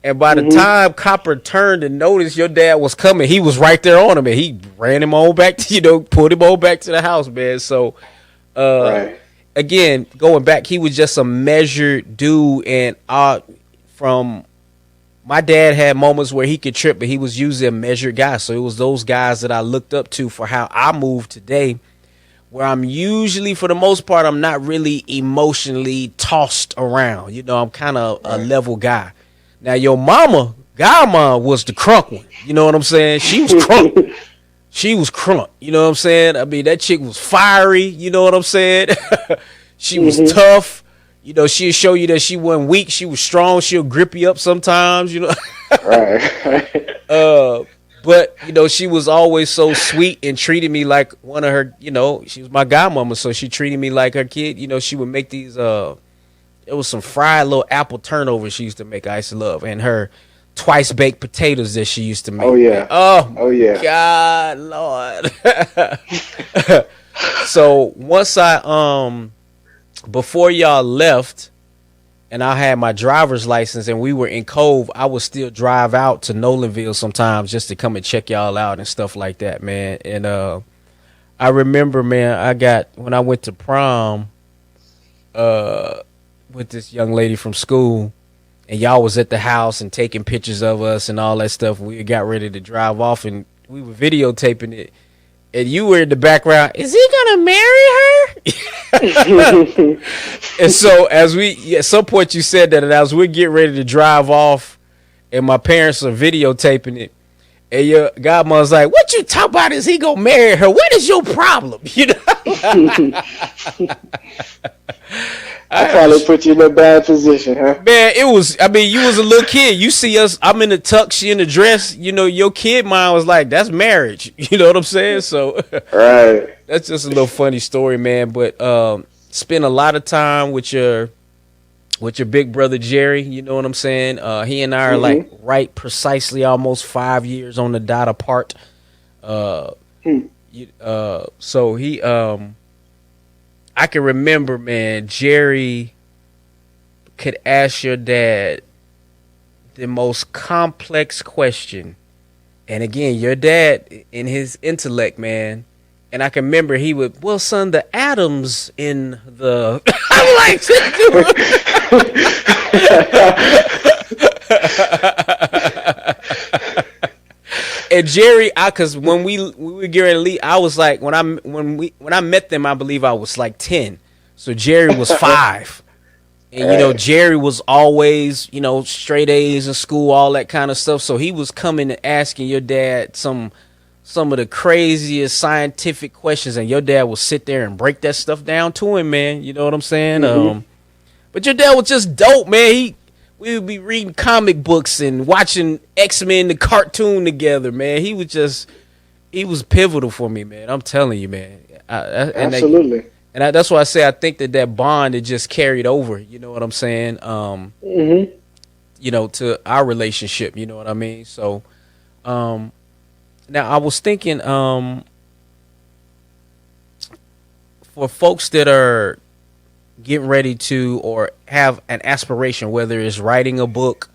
And by the time Copper turned and noticed your dad was coming, he was right there on him, and he ran him on back to, pulled him on back to the house, man. So, again, going back, he was just a measured dude. And from my dad had moments where he could trip, but he was usually a measured guy. So it was those guys that I looked up to for how I move today, where I'm usually, for the most part, I'm not really emotionally tossed around. I'm kind of a level guy. Now, your godmom was the crunk one. You know what I'm saying? She was crunk. She was crunk. You know what I'm saying? That chick was fiery. You know what I'm saying? She was tough. She'll show you that she wasn't weak. She was strong. She'll grip you up sometimes, Right. But, she was always so sweet and treated me like one of her, she was my godmama. So she treated me like her kid. She would make these, it was some fried little apple turnovers she used to make. I used to love, and her twice baked potatoes that she used to make. Oh yeah. Oh, oh yeah. God, Lord. So once before y'all left, and I had my driver's license, and we were in Cove, I would still drive out to Nolanville sometimes just to come and check y'all out and stuff like that, man. And I remember, man, when I went to prom with this young lady from school, and y'all was at the house and taking pictures of us and all that stuff. We got ready to drive off, and we were videotaping it. And you were in the background. Is he gonna marry her? And so at some point you said that, and as we get ready to drive off, and my parents are videotaping it, and your godmother's like, "What you talk about? Is he gonna marry her? What is your problem?" You know. I probably put you in a bad position, huh? Man, you was a little kid. You see us, I'm in the tux, she in the dress. You know, your kid mind was like, that's marriage. You know what I'm saying? So, right. That's just a little funny story, man. But spent a lot of time with your big brother, Jerry. You know what I'm saying? He and I are like right precisely almost 5 years on the dot apart. So he... I can remember, man, Jerry could ask your dad the most complex question. And again, your dad, in his intellect, man, and I can remember he would, well, son, the atoms in the... I'm like... And Jerry, because when we were getting ready to leave, I was like, when I met them, I believe I was like 10. So Jerry was 5. And, you know, Jerry was always, you know, straight A's in school, all that kind of stuff. So he was coming and asking your dad some of the craziest scientific questions. And your dad would sit there and break that stuff down to him, man. You know what I'm saying? But your dad was just dope, man. We would be reading comic books and watching X-Men, the cartoon together, man. He was pivotal for me, man. I'm telling you, man. Absolutely. That's why I say I think that bond, it just carried over. You know what I'm saying? You know, to our relationship. You know what I mean? So, now I was thinking, for folks that are getting ready to or have an aspiration, whether it's writing a book,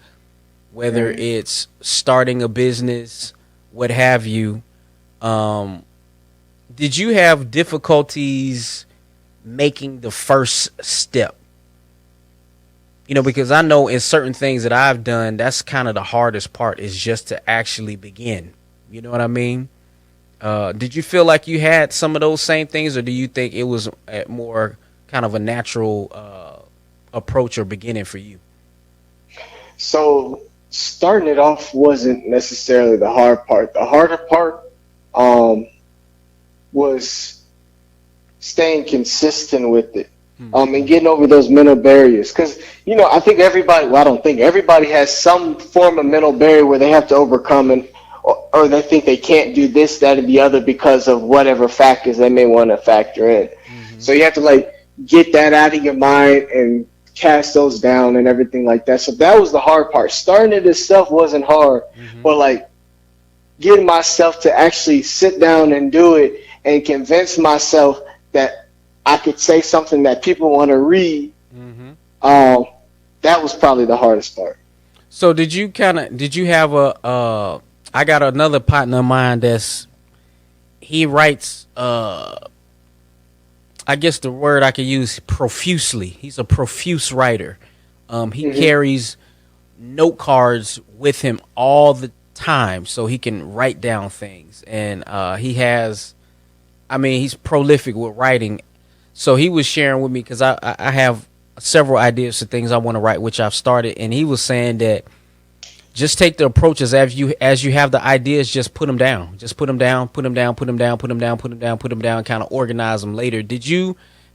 whether it's starting a business, what have you, did you have difficulties making the first step? You know, because I know in certain things that I've done, that's kind of the hardest part, is just to actually begin. You know what I mean? Did you feel like you had some of those same things, or do you think it was more kind of a natural approach or beginning for you? So starting it off wasn't necessarily the hard part. The harder part was staying consistent with it, and getting over those mental barriers. Because, you know, I think everybody has some form of mental barrier where they have to overcome, or they think they can't do this, that, or the other because of whatever factors they may want to factor in. So you have to get that out of your mind and cast those down and everything like that. So that was the hard part. Starting it itself wasn't hard, but getting myself to actually sit down and do it and convince myself that I could say something that people want to read. That was probably the hardest part. So did you have I got another partner of mine he writes, I guess the word I could use, profusely. He's a profuse writer. He carries note cards with him all the time so he can write down things. And he's prolific with writing. So he was sharing with me, because I have several ideas for things I want to write, which I've started. And he was saying that just take the approaches as you have the ideas, just put them down. Just put them down, kind of organize them later.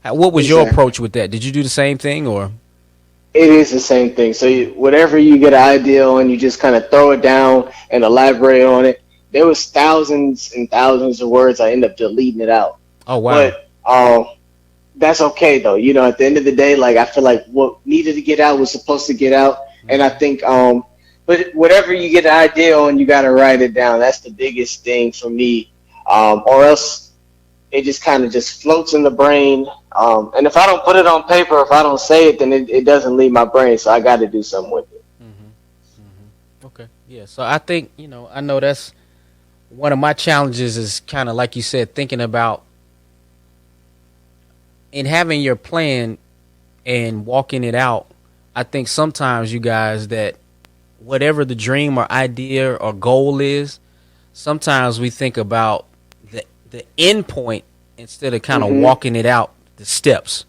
What was your approach with that? Did you do the same thing, or? It is the same thing. So whatever you get an idea on, you just kind of throw it down and elaborate on it. There was thousands and thousands of words. I ended up deleting it out. Oh, wow. But that's okay though. You know, at the end of the day, like I feel like what needed to get out was supposed to get out, and I think but whatever you get an idea on, you got to write it down. That's the biggest thing for me, or else it just kind of just floats in the brain. And if I don't put it on paper, if I don't say it, then it doesn't leave my brain. So I got to do something with it. Okay. Yeah. So I think, I know that's one of my challenges is kind of like you said, thinking about and having your plan and walking it out. I think sometimes you guys that whatever the dream or idea or goal is, sometimes we think about the end point instead of kind of walking it out, the steps.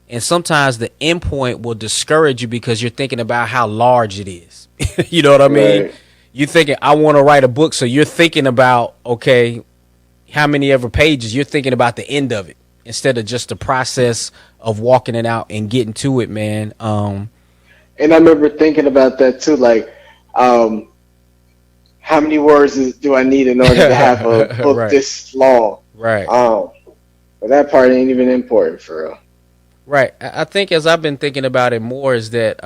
And sometimes the end point will discourage you because you're thinking about how large it is. You know what I mean? Right. You're thinking, I want to write a book. So you're thinking about, okay, how many ever pages? You're thinking about the end of it instead of just the process of walking it out and getting to it, man. And I remember thinking about that too, like, how many words do I need in order to have a book Right. this long? Right. But that part ain't even important for real. Right. I think as I've been thinking about it more is that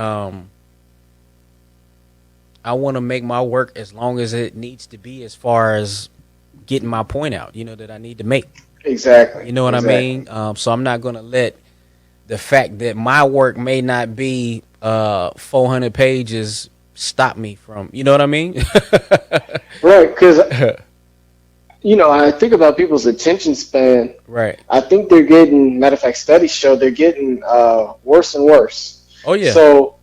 I want to make my work as long as it needs to be as far as getting my point out, that I need to make. Exactly. You know what I mean? So I'm not going to let the fact that my work may not be 400 pages stop me from, you know what I mean? Right, because, I think about people's attention span. Right. I think they're getting, matter of fact, studies show they're getting worse and worse. Oh, yeah. So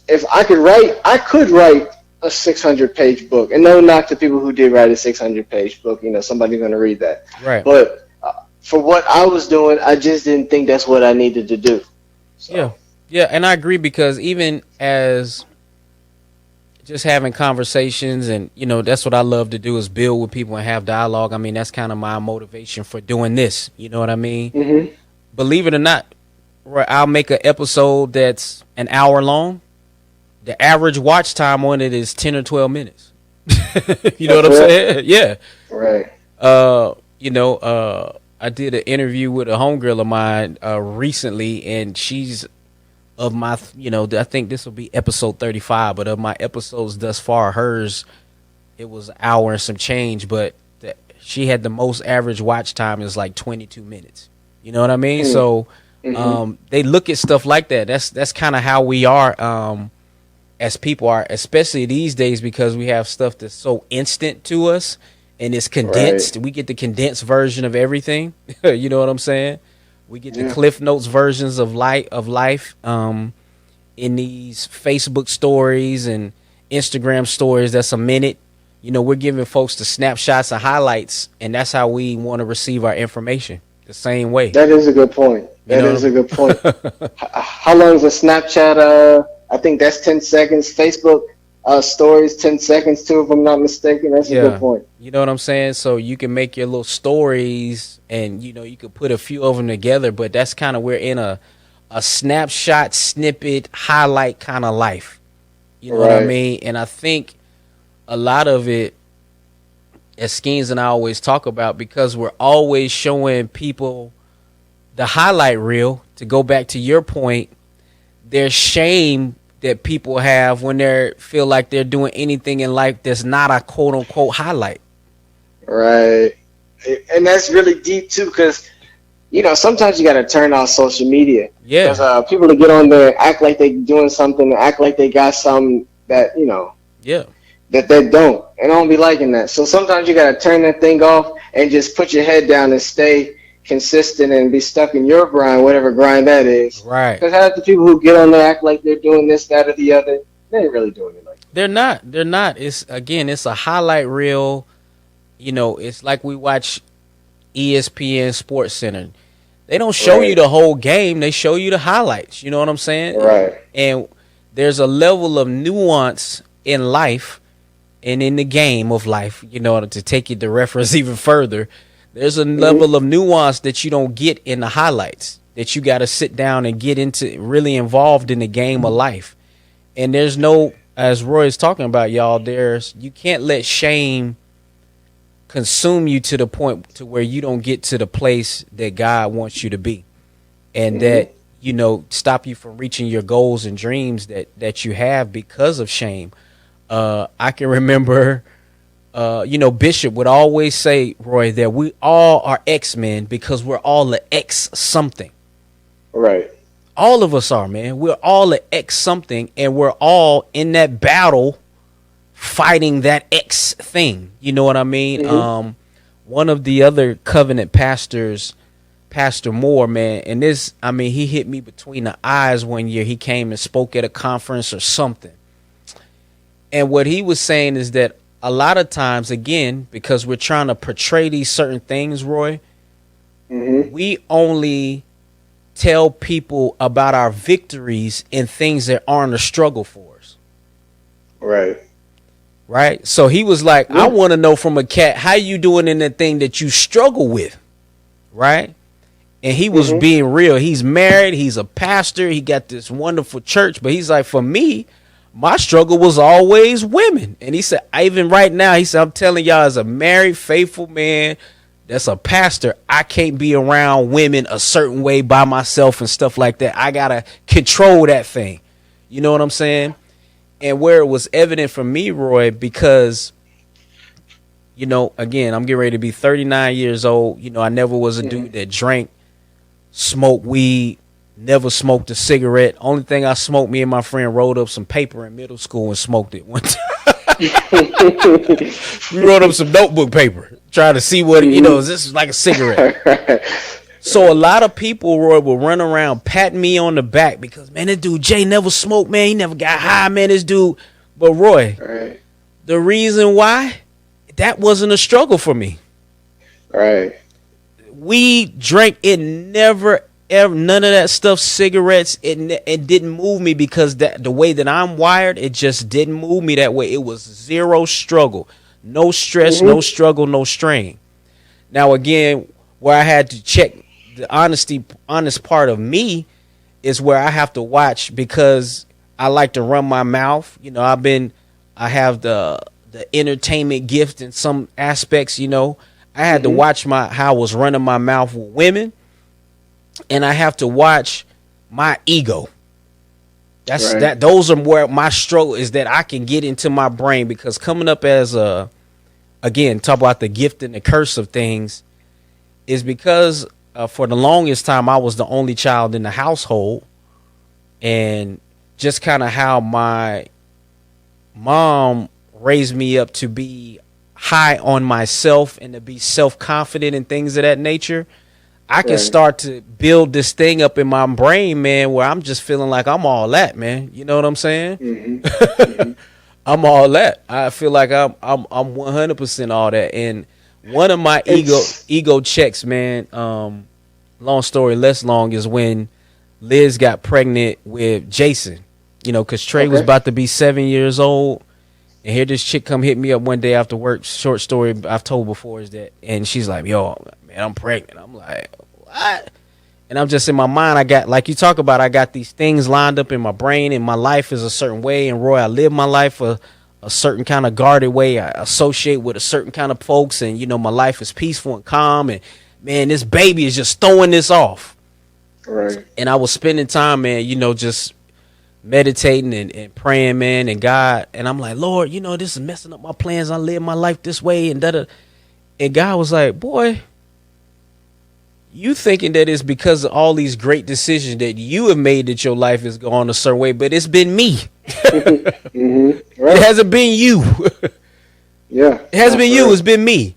if I could write a 600-page book, and no knock to people who did write a 600-page book. Somebody's going to read that. Right. But for what I was doing, I just didn't think that's what I needed to do. So. Yeah. Yeah, and I agree because even as just having conversations and, that's what I love to do is build with people and have dialogue. I mean, that's kind of my motivation for doing this. You know what I mean? Mm-hmm. Believe it or not, I'll make an episode that's an hour long. The average watch time on it is 10 or 12 minutes. You know what I'm saying? Yeah. Right. I did an interview with a homegirl of mine recently, and she's of my, I think this will be episode 35, but of my episodes thus far, hers, it was an hour and some change, but she had the most average watch time is like 22 minutes. You know what I mean? So they look at stuff like that. That's kind of how we are as people are, especially these days, because we have stuff that's so instant to us and it's condensed. Right. We get the condensed version of everything. You know what I'm saying? We get the Cliff Notes versions of life in these Facebook stories and Instagram stories. That's a minute. We're giving folks the snapshots and highlights, and that's how we want to receive our information. The same way. That is a good point. That is a good point. How long is a Snapchat? I think that's 10 seconds. Facebook stories, 10 seconds too, if I'm not mistaken. That's a good point. You know what I'm saying? So you can make your little stories and, you could put a few of them together, but that's kind of, we're in a snapshot, snippet, highlight kind of life. You know what I mean? And I think a lot of it, as Skeens and I always talk about, because we're always showing people the highlight reel, to go back to your point, there's shame that people have when they feel like they're doing anything in life that's not a quote unquote highlight. Right. And that's really deep too, because sometimes you got to turn off social media. Yeah. Because people to get on there, act like they doing something, act like they got something that that they don't, and I don't be liking that. So sometimes you got to turn that thing off and just put your head down and stay consistent and be stuck in your grind, whatever grind that is. Right. Because half the people who get on there act like they're doing this, that, or the other, they ain't really doing it like that. They're not. It's a highlight reel. It's like we watch ESPN Sports Center. They don't show you the whole game. They show you the highlights. You know what I'm saying? Right. And there's a level of nuance in life and in the game of life, to take it to reference even further. There's a level of nuance that you don't get in the highlights, that you got to sit down and get into, really involved in the game of life. And there's no, as Roy is talking about, y'all, you can't let shame consume you to the point to where you don't get to the place that God wants you to be. and that, you know, stop you from reaching your goals and dreams that you have because of shame. I can remember, you know, Bishop would always say, Roy, that we all are X-Men because we're all an X something. Right. All of us are, man. We're all an X something, and we're all in that battle fighting that X thing. You know what I mean? One of the other covenant pastors, Pastor Moore, man, and this, I mean, he hit me between the eyes one year. He came and spoke at a conference or something. And what he was saying is that a lot of times, again, because we're trying to portray these certain things, Roy, we only tell people about our victories and things that aren't a struggle for us. Right. Right. So he was like, I want to know from a cat, how you doing in that thing that you struggle with? Right. And he was being real. He's married. He's a pastor. He got this wonderful church. But he's like, for me, my struggle was always women. And he said, even right now, he said, I'm telling y'all, as a married, faithful man that's a pastor, I can't be around women a certain way by myself and stuff like that. I got to control that thing. You know what I'm saying? And where it was evident for me, Roy, because, you know, again, I'm getting ready to be 39 years old. You know, I never was a dude that drank, smoked weed, never smoked a cigarette. Only thing I smoked, me and my friend rolled up some paper in middle school and smoked it one time. We rolled up some notebook paper, trying to see what, you know, is this like a cigarette? So a lot of people, Roy, will run around patting me on the back because, man, this dude Jay never smoked, man. He never got high, man, this dude. But Roy, the reason why, that wasn't a struggle for me. Right. We drank, it never, ever, none of that stuff, cigarettes, it didn't move me because that the way that I'm wired, it just didn't move me that way. It was zero struggle, no stress, no struggle, no strain. Now, again, where I had to check the honest part of me is where I have to watch, because I like to run my mouth. You know, I have the entertainment gift in some aspects. You know, I had to watch how I was running my mouth with women, and I have to watch my ego. Those are where my struggle is, that I can get into my brain, because coming up as again, talk about the gift and the curse of things, is because for the longest time I was the only child in the household, and just kind of how my mom raised me up to be high on myself and to be self-confident and things of that nature, I can start to build this thing up in my brain, man, where I'm just feeling like I'm all that, man. You know what I'm saying? I'm all that. I feel like I'm 100% all that. And one of my ego checks, man, long story less long, is when Liz got pregnant with Jason, you know, because Trey was about to be 7 years old. And here this chick come hit me up one day after work. Short story I've told before is that, and she's like, yo, man, I'm pregnant. I'm like, what? And I'm just in my mind, I got, like you talk about, I got these things lined up in my brain, and my life is a certain way. And Roy, I live my life a certain kind of guarded way. I associate with a certain kind of folks, and, you know, my life is peaceful and calm. And, man, this baby is just throwing this off. Right. And I was spending time, man, you know, just meditating and praying, man, and God. And I'm like, Lord, you know, this is messing up my plans. I live my life this way, and da-da. And God was like, boy, you thinking that it's because of all these great decisions that you have made that your life is going a certain way, but it's been me. Right. It hasn't been you. It hasn't been you. It's been me.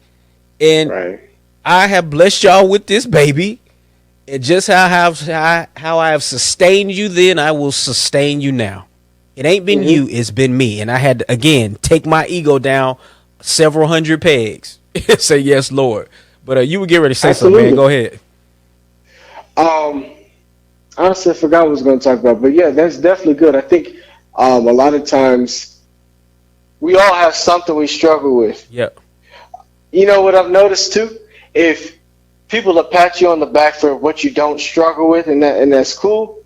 And I have blessed y'all with this baby. And just how I have sustained you then, I will sustain you now. It ain't been you, it's been me. And I had to, again, take my ego down several hundred pegs. Say, yes, Lord. But you would get ready to say something, man. Go ahead. Honestly, I forgot what I was going to talk about. But, yeah, that's definitely good. I think a lot of times we all have something we struggle with. Yep. You know what I've noticed, too? If people will pat you on the back for what you don't struggle with, and that's cool.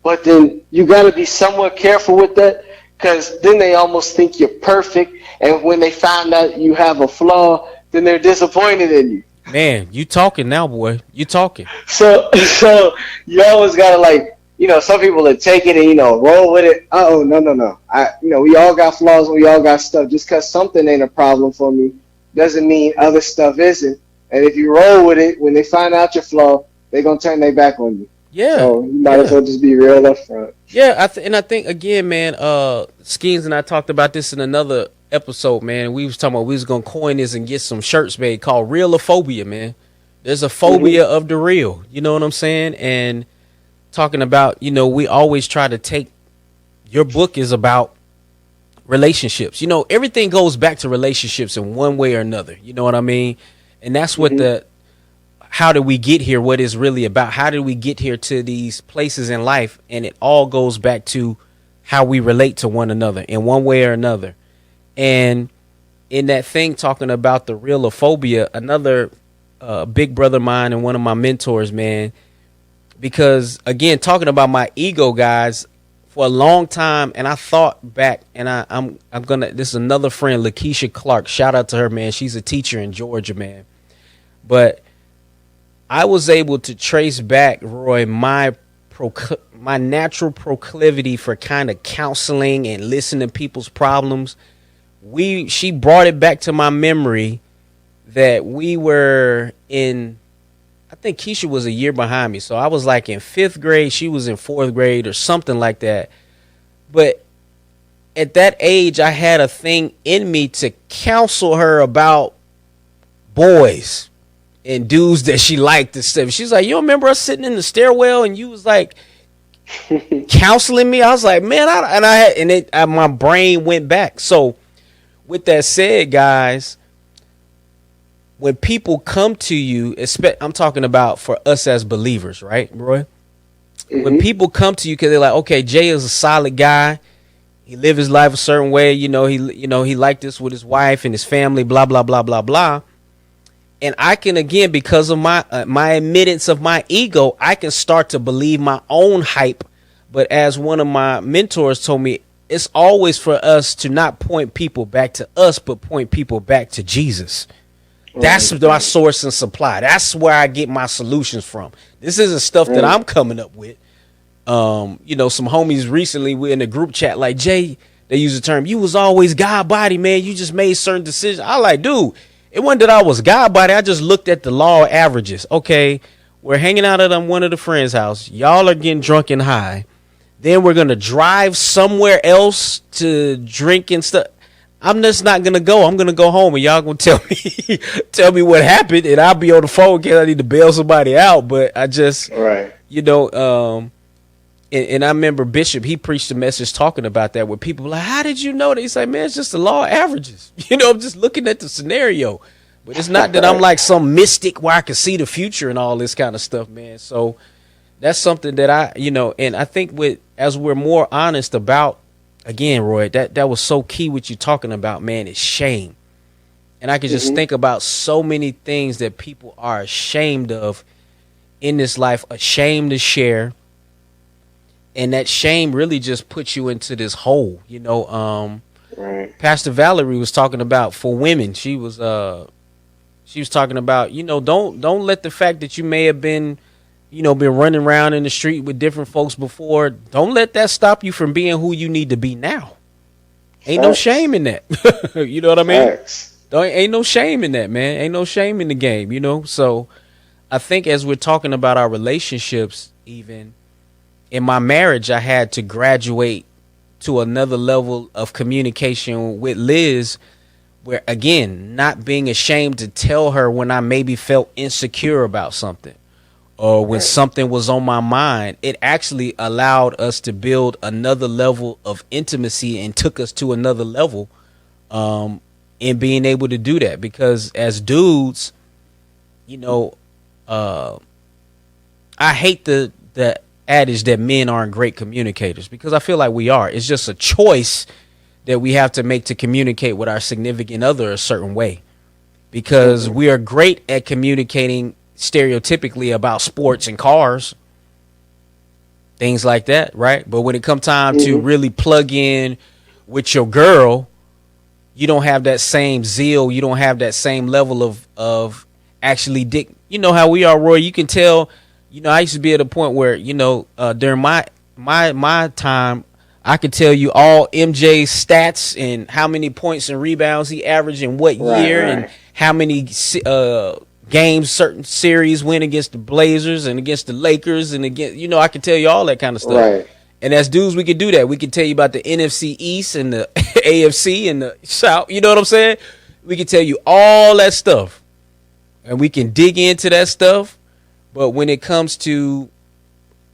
But then you got to be somewhat careful with that, because then they almost think you're perfect, and when they find out you have a flaw, then they're disappointed in you. Man, you talking now, boy. You talking. So you always gotta like, some people that take it and roll with it. Oh, no. We all got flaws. We all got stuff. Just because something ain't a problem for me doesn't mean other stuff isn't. And if you roll with it, when they find out your flaw, they're gonna turn their back on you. Yeah, So you might as well just be real up front. yeah. I think again, man. Skeens and I talked about this in another episode, man. We was talking about we was gonna coin this and get some shirts made called Realophobia, man. There's a phobia of the real. You know what I'm saying? And talking about, we always try to take. Your book is about relationships. Everything goes back to relationships in one way or another. You know what I mean? And that's what how did we get here? What is really about? How did we get here to these places in life? And it all goes back to how we relate to one another in one way or another. And in that thing, talking about the realophobia, another big brother of mine and one of my mentors, man, because again, talking about my ego, guys, for a long time, and I thought back, and I'm gonna. This is another friend, Lakeisha Clark. Shout out to her, man. She's a teacher in Georgia, man. But I was able to trace back, Roy, my natural proclivity for kind of counseling and listening to people's problems. She brought it back to my memory that we were in. I think Keisha was a year behind me. So I was like in 5th grade. She was in 4th grade or something like that. But at that age, I had a thing in me to counsel her about boys and dudes that she liked and stuff. She's like, you remember us sitting in the stairwell and you was like counseling me? I was like, man, my brain went back. So with that said, guys, when people come to you, I'm talking about for us as believers, right, Roy? When people come to you because they're like, okay, Jay is a solid guy. He lived his life a certain way. He liked this with his wife and his family, blah, blah, blah, blah, blah. And I can, again, because of my admittance of my ego, I can start to believe my own hype. But as one of my mentors told me, it's always for us to not point people back to us, but point people back to Jesus. That's my source and supply. That's where I get my solutions from. This isn't stuff that I'm coming up with. Some homies recently were in a group chat like, Jay, they use the term, you was always God body, man. You just made certain decisions. I like, dude, it wasn't that I was God body. I just looked at the law of averages. Okay, we're hanging out at one of the friends' house. Y'all are getting drunk and high. Then we're going to drive somewhere else to drink and stuff. I'm just not going to go. I'm going to go home and y'all going to tell me what happened, and I'll be on the phone because I need to bail somebody out. But I just, and I remember Bishop, he preached a message talking about that where people were like, how did you know that? He's like, man, it's just the law of averages. I'm just looking at the scenario. But it's not that I'm like some mystic where I can see the future and all this kind of stuff, man. So that's something that and I think as we're more honest about, again, Roy, that was so key what you're talking about, man, is shame. And I can just think about so many things that people are ashamed of in this life, ashamed to share. And that shame really just puts you into this hole, Pastor Valerie was talking about for women. She was talking about, don't let the fact that you may have been running around in the street with different folks before. Don't let that stop you from being who you need to be now. Ain't no shame in that. You know what I mean? Ain't no shame in that, man. Ain't no shame in the game, So I think as we're talking about our relationships, even in my marriage, I had to graduate to another level of communication with Liz, where, again, not being ashamed to tell her when I maybe felt insecure about something. Or when something was on my mind, it actually allowed us to build another level of intimacy and took us to another level in being able to do that. Because as dudes, I hate the adage that men aren't great communicators, because I feel like we are. It's just a choice that we have to make to communicate with our significant other a certain way, because we are great at communicating stereotypically about sports and cars, things like that, right? But when it comes time to really plug in with your girl, you don't have that same zeal, you don't have that same level of actually dig. You know how we are, Roy. You can tell. You know, I used to be at a point where, you know, during my time, I could tell you all MJ's stats and how many points and rebounds he averaged in what year, and how many games certain series went against the Blazers and against the Lakers and against, you know, I could tell you all that kind of stuff. Right. And as dudes, we could do that. We could tell you about the NFC East and the AFC and the South. You know what I'm saying? We can tell you all that stuff, and we can dig into that stuff. But when it comes to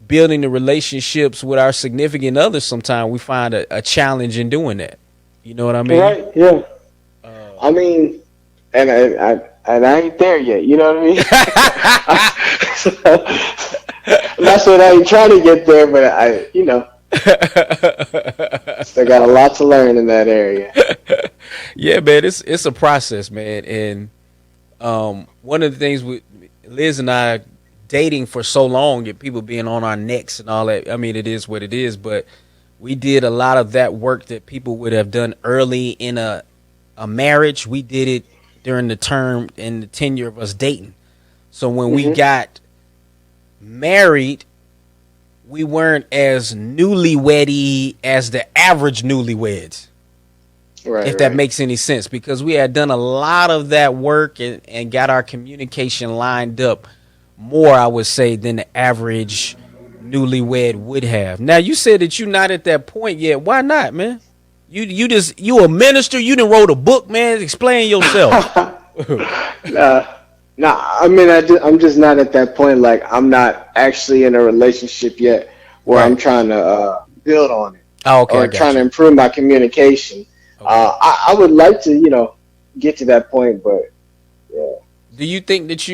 building the relationships with our significant others, sometimes we find a challenge in doing that. You know what I mean? Right. Yeah. I mean, and I ain't there yet. You know what I mean? That's what I ain't trying to get there, but I, you know, still got a lot to learn in that area. Yeah, man, it's a process, man. And one of the things with Liz and I dating for so long and people being on our necks and all that, I mean, it is what it is, but we did a lot of that work that people would have done early in a marriage. We did it during the term and the tenure of us dating. So when we got married, we weren't as newlyweddy as the average newlyweds. Right, if that makes any sense, because we had done a lot of that work and got our communication lined up more, I would say, than the average newlywed would have. Now, you said that you're not at that point yet. Why not, man? You a minister? You done wrote a book, man. Explain yourself. Nah, I mean, I'm just not at that point. Like, I'm not actually in a relationship yet where I'm trying to build on it. Oh, okay. Or trying to improve my communication. Okay. I would like to, you know, get to that point, but yeah. Do you think that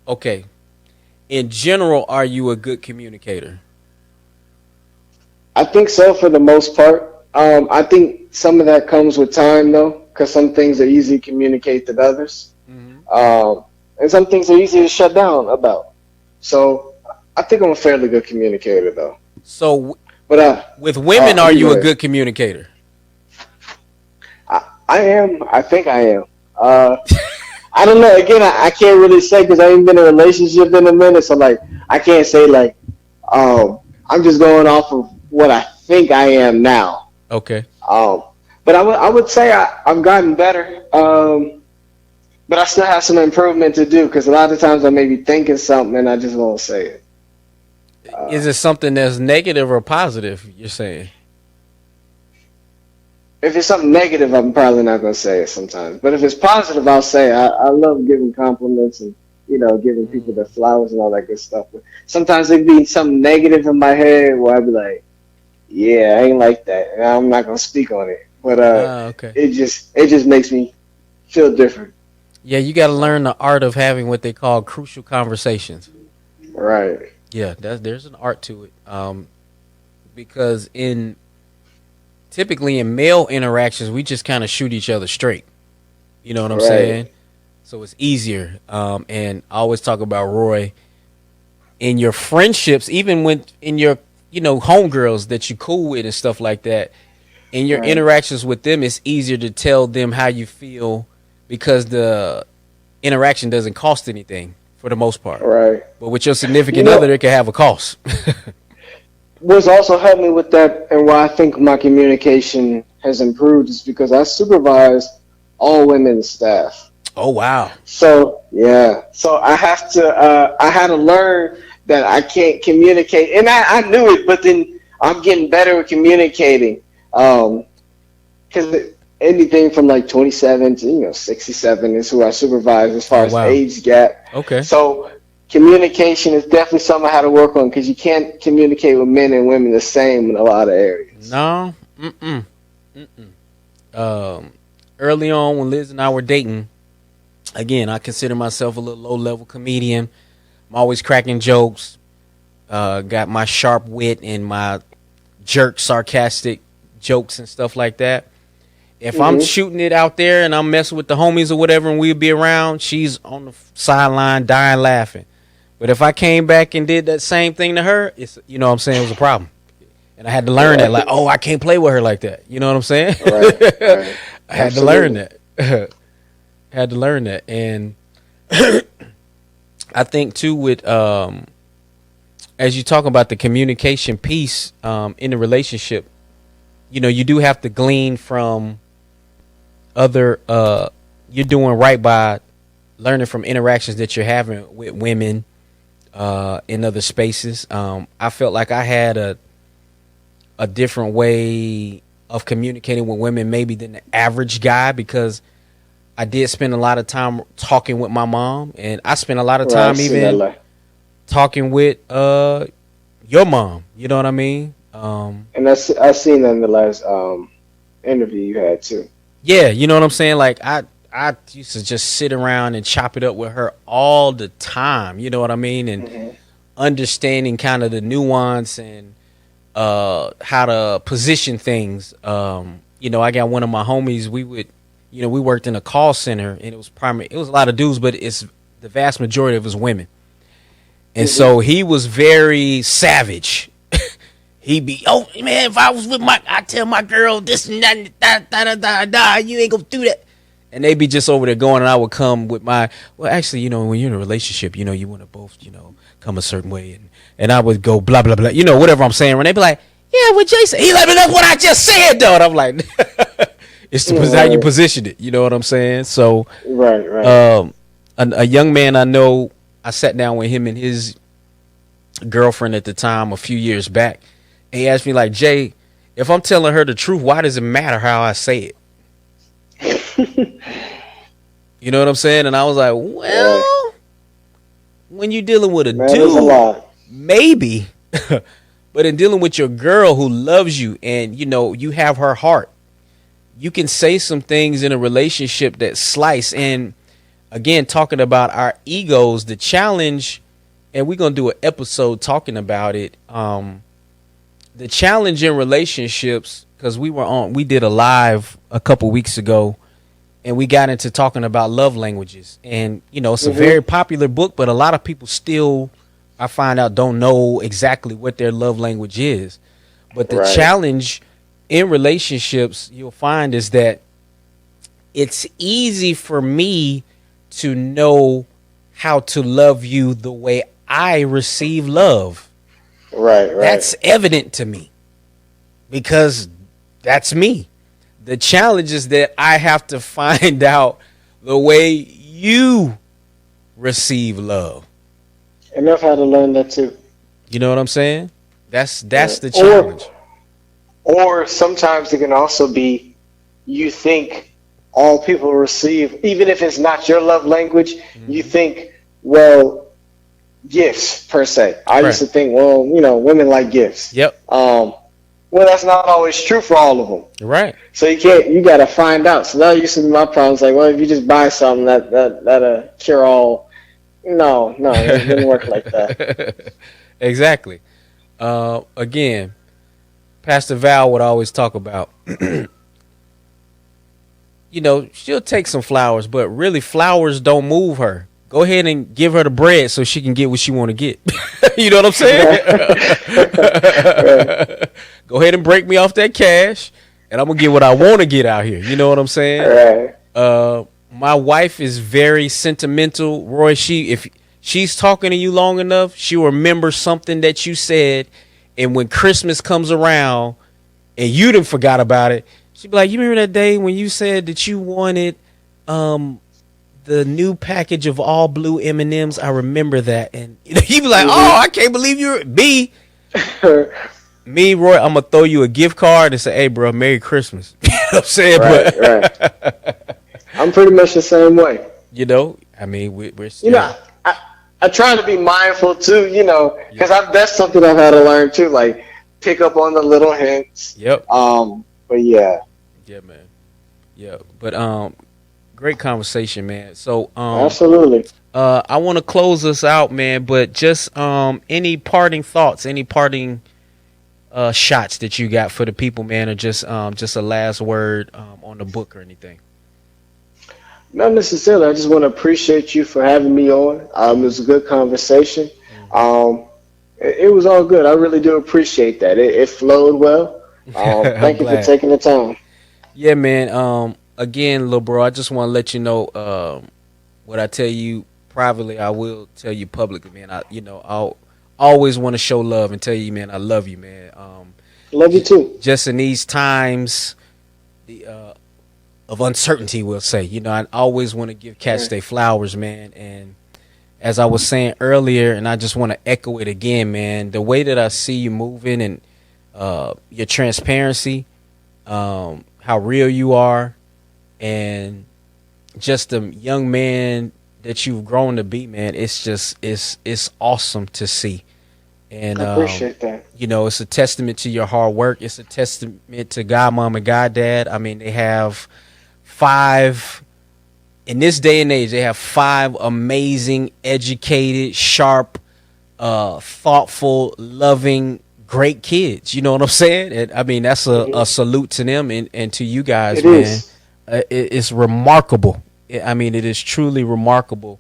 okay, in general, are you a good communicator? I think so for the most part. I think some of that comes with time, though, because some things are easy to communicate to others. And some things are easy to shut down about. So I think I'm a fairly good communicator, though. So, but with women, are you a good communicator? I am. I think I am. I don't know. Again, I can't really say because I ain't been in a relationship in a minute. So, like, I can't say, like, I'm just going off of what I think I am now. Okay. But I would say I've gotten better. But I still have some improvement to do because a lot of times I may be thinking something and I just won't say it. Is it something that's negative or positive, you're saying? If it's something negative, I'm probably not going to say it sometimes. But if it's positive, I'll say it. I love giving compliments and, you know, giving people their flowers and all that good stuff. But sometimes there'd be something negative in my head where I'd be like, yeah, I ain't like that. And I'm not going to speak on it. But okay. It just makes me feel different. Yeah, you got to learn the art of having what they call crucial conversations. Right. Yeah, there's an art to it. Because typically in male interactions, we just kind of shoot each other straight. You know what I'm saying? So it's easier. And I always talk about, Roy, in your friendships, even when in your, you know, homegirls that you cool with and stuff like that, in your interactions with them, it's easier to tell them how you feel because the interaction doesn't cost anything for the most part. Right. But with your significant other, it can have a cost. What's also helped me with that and why I think my communication has improved is because I supervise all women's staff. Oh, wow. So, yeah. So I have to, I had to learn that I can't communicate. And I knew it, but then I'm getting better at communicating. Because anything from like 27 to 67 is who I supervise as far as age gap. Okay. So communication is definitely something I had to work on because you can't communicate with men and women the same in a lot of areas. No. Early on when Liz and I were dating, again, I consider myself a little low-level comedian. I'm always cracking jokes. Got my sharp wit and my jerk sarcastic jokes and stuff like that. If I'm shooting it out there and I'm messing with the homies or whatever and we'll be around, she's on the sideline dying laughing. But if I came back and did that same thing to her, it's, you know what I'm saying, it was a problem. And I had to learn that, like, oh, I can't play with her like that. You know what I'm saying? Right. I had to learn that. And I think too with as you talk about the communication piece in the relationship, you know, you do have to glean from other you're doing right by learning from interactions that you're having with women in other spaces. I felt like I had a different way of communicating with women maybe than the average guy, because I did spend a lot of time talking with my mom, and I spent a lot of time even talking with your mom. You know what I mean? And I seen that in the last interview you had too. Yeah, you know what I'm saying? Like I used to just sit around and chop it up with her all the time. You know what I mean? And understanding kind of the nuance and how to position things. You know, I got one of my homies. We worked in a call center, and it was a lot of dudes, but it's the vast majority of it was women. And so he was very savage. He'd be, oh man, if I was with I tell my girl this and that, you ain't gonna do that. And they'd be just over there going, and I would come with well, actually, you know, when you're in a relationship, you know, you want to both, you know, come a certain way, and I would go blah blah blah, you know, whatever I'm saying. And they'd be like, yeah, what Jason? He like, that's what I just said, though. And I'm like, it's how you position it. You know what I'm saying? So, right. A young man I know, I sat down with him and his girlfriend at the time a few years back. And he asked me, like, Jay, if I'm telling her the truth, why does it matter how I say it? You know what I'm saying? And I was like, well, when you're dealing with a dude, maybe. But in dealing with your girl who loves you and, you know, you have her heart, you can say some things in a relationship that slice. And again, talking about our egos, the challenge, and we're going to do an episode talking about it. The challenge in relationships, because we did a live a couple weeks ago, and we got into talking about love languages. And, you know, it's a very popular book, but a lot of people still, I find out, don't know exactly what their love language is. But the challenge in relationships, you'll find, is that it's easy for me to know how to love you the way I receive love. Right. That's evident to me because that's me. The challenge is that I have to find out the way you receive love. And I've had to learn that too. You know what I'm saying? That's the challenge. Or sometimes it can also be, you think all people receive, even if it's not your love language, you think, well, gifts per se. I used to think, well, you know, women like gifts. Yep. Well, that's not always true for all of them. Right. So you got to find out. So that used to be my problem. It's like, well, if you just buy something that'll cure all. No, it didn't work like that. Exactly. Again, Pastor Val would always talk about, you know, she'll take some flowers, but really flowers don't move her. Go ahead and give her the bread so she can get what she want to get. You know what I'm saying? Go ahead and break me off that cash, and I'm going to get what I want to get out here. You know what I'm saying? My wife is very sentimental. Roy, if she's talking to you long enough, she'll remember something that you said, and when Christmas comes around and you done forgot about it, she'll be like, you remember that day when you said that you wanted the new package of all blue M&Ms? I remember that. And you know, he'd be like, oh, I can't believe you're me, Roy, I'm going to throw you a gift card and say, hey, bro, Merry Christmas. You know what I'm saying? Right. I'm pretty much the same way. You know, I mean, we're still... You know, I try to be mindful, too, you know, because that's something I've had to learn, too, like pick up on the little hints. Yep. But, yeah. Yeah, man. Yeah, but great conversation, man. So absolutely. I want to close us out, man, but just any parting thoughts, any parting shots that you got for the people, man, or just a last word on the book or anything? Not necessarily. I just want to appreciate you for having me on. It was a good conversation. It was all good. I really do appreciate that. It flowed well. Thank you for taking the time. Yeah, man. Again, little bro, I just want to let you know what I tell you privately, I will tell you publicly, man. I'll always want to show love and tell you, man, I love you, man. Love you too. Just in these times, of uncertainty, we'll say. I always want to give cats their flowers, man. And as I was saying earlier, and I just want to echo it again, man, the way that I see you moving and your transparency, how real you are, and just the young man that you've grown to be, man, it's awesome to see. And I appreciate that. It's a testament to your hard work. It's a testament to God Mom and God Dad. I mean, they have in this day and age, they have 5 amazing, educated, sharp, thoughtful, loving, great kids. You know what I'm saying? And, I mean, that's a salute to them and to you guys, man. It's remarkable. I mean, it is truly remarkable.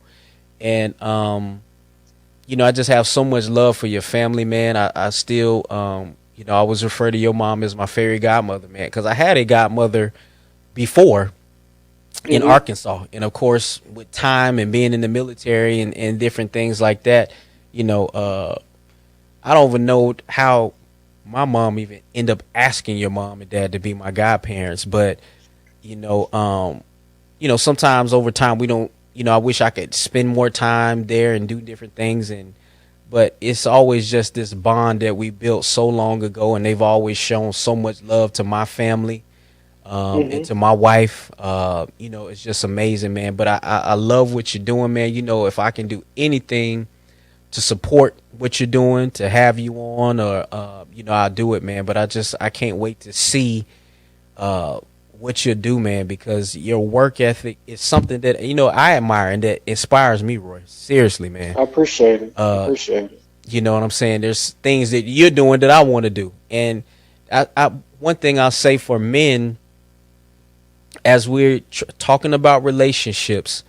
And, I just have so much love for your family, man. I still, I always refer to your mom as my fairy godmother, man, because I had a godmother before in Arkansas. And, of course, with time and being in the military and different things like that, I don't even know how my mom even ended up asking your mom and dad to be my godparents. But, sometimes over time we don't, I wish I could spend more time there and do different things. But it's always just this bond that we built so long ago. And they've always shown so much love to my family. And to my wife. It's just amazing, man. But I love what you're doing, man. If I can do anything to support what you're doing, to have you on, or I'll do it, man. But I can't wait to see what you do, man, because your work ethic is something that I admire and that inspires me, Roy. Seriously, man. I appreciate it. You know what I'm saying? There's things that you're doing that I want to do, and one thing I'll say for men, as we're talking about relationships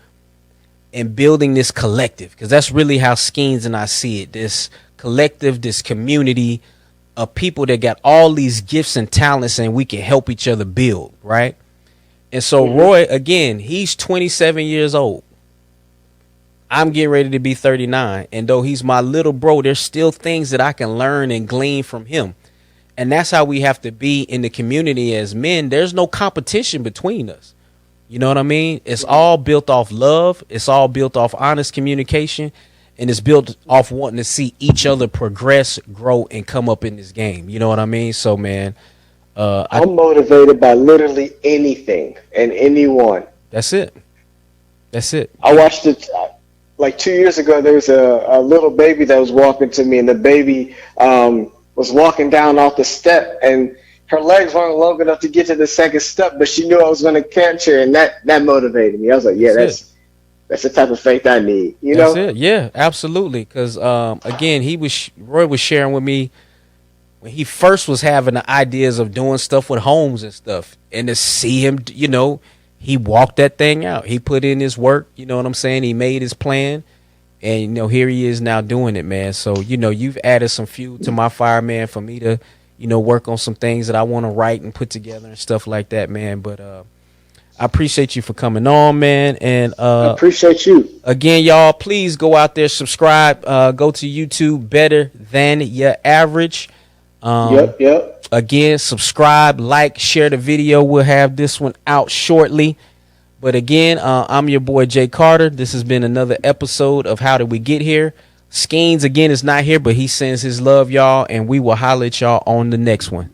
and building this collective, because that's really how Skeens and I see it, this collective, this community of people that got all these gifts and talents, and we can help each other build, right? And so Roy, again, he's 27 years old. I'm getting ready to be 39. And though he's my little bro, there's still things that I can learn and glean from him. And that's how we have to be in the community as men. There's no competition between us. You know what I mean? It's all built off love. It's all built off honest communication. And it's built off wanting to see each other progress, grow, and come up in this game. You know what I mean? So, man. I'm motivated by literally anything and anyone. That's it. I watched it like 2 years ago. There was a little baby that was walking to me, and the baby was walking down off the step, and her legs weren't long enough to get to the second step, but she knew I was going to catch her, and that motivated me. I was like, yeah, that's the type of faith I need. That's it. Yeah, absolutely. Because again, Roy was sharing with me when he first was having the ideas of doing stuff with homes and stuff, and to see him, he walked that thing out. He put in his work. You know what I'm saying? He made his plan. And, here he is now doing it, man. So, you've added some fuel to my fire, man, for me to, work on some things that I want to write and put together and stuff like that, man. But I appreciate you for coming on, man. And I appreciate you. Again, y'all, please go out there, subscribe. Go to YouTube, Better Than Your Average. Yep. Again, subscribe, like, share the video. We'll have this one out shortly. But again, I'm your boy Jay Carter. This has been another episode of How Did We Get Here? Skeens again is not here, but he sends his love, y'all, and we will holler at y'all on the next one.